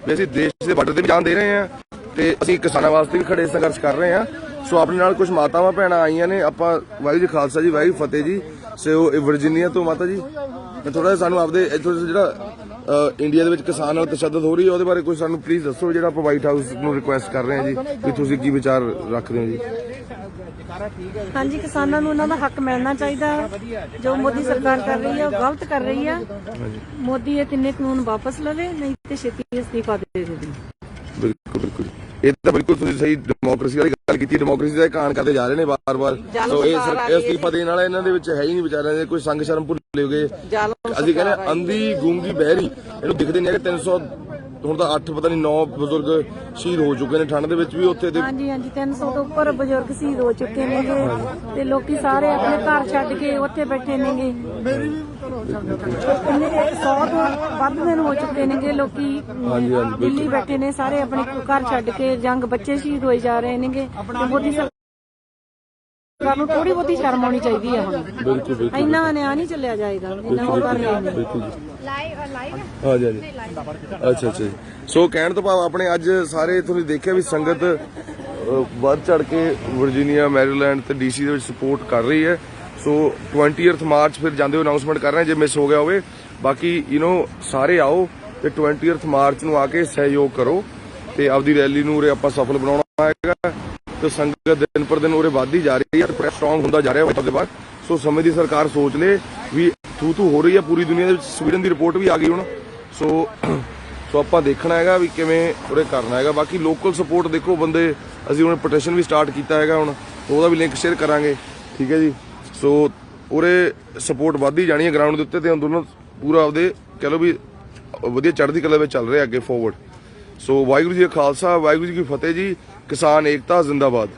ਵੀ ਅਸੀਂ ਦੇਸ਼ ਦੇ ਬਾਰਡਰ ਤੇ ਵੀ ਜਾਨ ਦੇ ਰਹੇ ਹਾਂ ਤੇ ਅਸੀਂ ਕਿਸਾਨਾਂ ਵਾਸਤੇ ਵੀ ਖੜੇ ਸੰਘਰਸ਼ ਕਰ ਰਹੇ ਹਾਂ। ਸੋ ਆਪਣੇ ਨਾਲ ਕੁਝ ਮਾਤਾਵਾਂ ਭੈਣਾਂ ਆਈਆਂ ਨੇ। ਆਪਾਂ ਵਾਹਿਗੁਰੂ ਜੀ ਖਾਲਸਾ ਜੀ ਵਾਹਿਗੁਰੂ ਫਤਿਹ ਜੀ। ਸੋ ਇਹ ਵਰਜੀਨੀਆ ਤੋਂ ਮਾਤਾ ਜੀ, ਥੋੜਾ ਜਿਹਾ ਸਾਨੂੰ ਆਪਦੇ ਇੱਥੋਂ ਜਿਹੜਾ ਇੰਡੀਆ ਦੇ ਵਿੱਚ ਕਿਸਾਨ ਨਾਲ ਤਸ਼ੱਦਦ ਹੋ ਰਹੀ ਹੈ ਉਹਦੇ ਬਾਰੇ ਕੁਝ ਸਾਨੂੰ ਪਲੀਜ਼ ਦੱਸੋ, ਜਿਹੜਾ ਆਪਾਂ ਵਾਈਟ ਹਾਊਸ ਨੂੰ ਰਿਕੁਐਸਟ ਕਰ ਰਹੇ ਹਾਂ ਜੀ ਵੀ ਤੁਸੀਂ ਕੀ ਵਿਚਾਰ ਰੱਖਦੇ ਹੋ ਜੀ। ਹਾਂਜੀ, ਕਿਸਾਨਾਂ ਨੂੰ ਉਹਨਾਂ ਦਾ ਹੱਕ ਮਿਲਣਾ ਚਾਹੀਦਾ। ਜੋ ਮੋਦੀ ਸਰਕਾਰ ਕਰ ਰਹੀ ਹੈ ਉਹ ਗਲਤ ਕਰ ਰਹੀ ਹੈ। ਮੋਦੀ ਇਹ ਤਿੰਨੇ ਕਾਨੂੰਨ ਵਾਪਸ ਲਵੇ, ਨਹੀਂ ਤੇ ਛੇਤੀ ਅਸਤੀਫਾ ਦੇ ਦੇਵੇ। ਬਿਲਕੁਲ ਇਹ ਤਾਂ ਬਿਲਕੁਲ ਤੁਸੀਂ ਸਹੀ ਡੈਮੋਕ੍ਰੇਸੀ ਵਾਲੀ ਗੱਲ ਕੀਤੀ। ਡੈਮੋਕ੍ਰੇਸੀ ਦਾ ਕਾਣ ਕਰਦੇ ਜਾ ਰਹੇ ਨੇ ਵਾਰ-ਵਾਰ। ਸੋ ਇਹ ਅਸਤੀਫਾ ਦੇਣ ਵਾਲਾ ਇਹਨਾਂ ਦੇ ਵਿੱਚ ਹੈ ਹੀ ਨਹੀਂ ਵਿਚਾਰਿਆਂ ਦੇ, ਕੋਈ ਸੰਗ ਸ਼ਰਮ ਭੁੱਲੇ ਹੋ ਗਏ। ਅਸੀਂ ਕਹਿੰਦੇ ਅੰਧੀ ਗੂੰਗੀ ਬਹਿਰੀ, ਇਹਨੂੰ ਦਿਖਦੇ ਨਹੀਂ ਕਿ 300 ਹੁਣ ਤਾਂ 8 ਪਤਾ ਨਹੀਂ 9 ਬਜ਼ੁਰਗ ਸ਼ਹੀਦ ਹੋ ਚੁੱਕੇ ਨੇ ਠੰਡ ਦੇ ਵਿੱਚ ਵੀ ਉੱਥੇ ਦੇ। ਹਾਂਜੀ 300 ਤੋਂ ਉੱਪਰ ਬਜ਼ੁਰਗ ਸ਼ਹੀਦ ਹੋ ਚੁੱਕੇ ਨੇਗੇ ਤੇ ਲੋਕੀ ਸਾਰੇ ਆਪਣੇ ਘਰ ਛੱਡ ਕੇ ਉੱਥੇ ਬੈਠੇ ਨੇਗੇ। 100 ਤੋਂ ਵੱਧ ਦਿਨ ਹੋ ਚੁੱਕੇ ਨੇਗੇ। ਲੋਕੀ ਦਿੱਲੀ ਬੈਠੇ ਨੇ ਸਾਰੇ ਆਪਣੇ ਘਰ ਛੱਡ ਕੇ, ਜੰਗ ਬੱਚੇ ਸ਼ਹੀਦ ਹੋਏ ਜਾ ਰਹੇ ਨੇਗੇ। ਤੇ ਮੋਦੀ ਸਰਕਾਰ ਨੂੰ ਥੋੜੀ ਬਹੁਤੀ ਸ਼ਰਮ ਆਉਣੀ ਚਾਹੀਦੀ ਹੈ। ਹੁਣ ਬਿਲਕੁਲ ਇੰਨਾ ਅਨਿਆਂ ਨਹੀਂ ਚੱਲਿਆ ਜਾਏਗਾ ਜਿੰਨਾ ਉਹ ਕਰ ਰਹੇ ਨੇ। ਹਾਂਜੀ ਅੱਛਾ ਜੀ। ਸੋ ਕਹਿਣ ਤੋਂ ਭਾਵ ਆਪਣੇ ਅੱਜ ਸਾਰੇ ਤੁਸੀਂ ਦੇਖਿਆ ਵੀ ਸੰਗਤ ਵੱਧ ਚੜ ਕੇ ਵਰਜੀਨੀਆ, ਮੈਰੀਲੈਂਡ ਤੇ DC ਦੇ ਵਿੱਚ ਸਪੋਰਟ ਕਰ ਰਹੀ ਹੈ। ਸੋ 20th ਮਾਰਚ ਫਿਰ ਜਾਂਦੇ ਹੋ ਅਨਾਉਂਸਮੈਂਟ ਕਰ ਰਹੇ ਜੇ ਮਿਸ ਹੋ ਗਿਆ ਹੋਵੇ। ਬਾਕੀ ਸਾਰੇ ਆਓ ਤੇ 20th ਮਾਰਚ ਨੂੰ ਆ ਕੇ ਸਹਿਯੋਗ ਕਰੋ ਤੇ ਆਪਦੀ ਰੈਲੀ ਨੂੰ ਉਰੇ ਆਪਾਂ ਸਫਲ ਬਣਾਉਣਾ ਹੈਗਾ। ਤੇ ਸੰਗਤ ਦਿਨ ਪਰ ਦਿਨ ਉਰੇ ਵੱਧਦੀ ਜਾ ਰਹੀ ਹੈ ਤੇ ਸਟਰੋਂਗ ਹੁੰਦਾ ਜਾ ਰਿਹਾ ਵਾਈਟ ਹਾਊਸ ਦੇ ਬਾਅਦ। ਸੋ ਸਮੇਂ ਦੀ ਸਰਕਾਰ ਸੋਚ ਲੇ ਵੀ ਥੂ ਹੋ ਰਹੀ ਹੈ ਪੂਰੀ ਦੁਨੀਆ ਦੇ ਵਿੱਚ। ਸਵੀਡਨ ਦੀ ਰਿਪੋਰਟ ਵੀ ਆ ਗਈ ਹੁਣ। ਸੋ ਆਪਾਂ ਦੇਖਣਾ ਹੈਗਾ ਵੀ ਕਿਵੇਂ ਉਰੇ ਕਰਨਾ ਹੈਗਾ। ਬਾਕੀ ਲੋਕਲ ਸਪੋਰਟ ਦੇਖੋ ਬੰਦੇ, ਅਸੀਂ ਹੁਣ ਪਟੀਸ਼ਨ ਵੀ ਸਟਾਰਟ ਕੀਤਾ ਹੈਗਾ, ਹੁਣ ਉਹਦਾ ਵੀ ਲਿੰਕ ਸ਼ੇਅਰ ਕਰਾਂਗੇ। ਠੀਕ ਹੈ ਜੀ। ਸੋ ਉਰੇ ਸਪੋਰਟ ਵੱਧਦੀ ਜਾਣੀ ਹੈ ਗਰਾਊਂਡ ਦੇ ਉੱਤੇ ਤੇ ਦੋਨੋਂ ਪੂਰਾ ਆਪਦੇ ਕਹਿ ਲਓ ਵੀ ਵਧੀਆ ਚੜ੍ਹਦੀ ਕਲਾ ਵਿੱਚ ਚੱਲ ਰਿਹਾ ਅੱਗੇ ਫੋਰਵਰਡ। ਸੋ ਵਾਹਿਗੁਰੂ ਜੀ ਦਾ ਖਾਲਸਾ, ਵਾਹਿਗੁਰੂ ਜੀ ਕੀ ਫਤਿਹ ਜੀ। ਕਿਸਾਨ ਏਕਤਾ ਜ਼ਿੰਦਾਬਾਦ।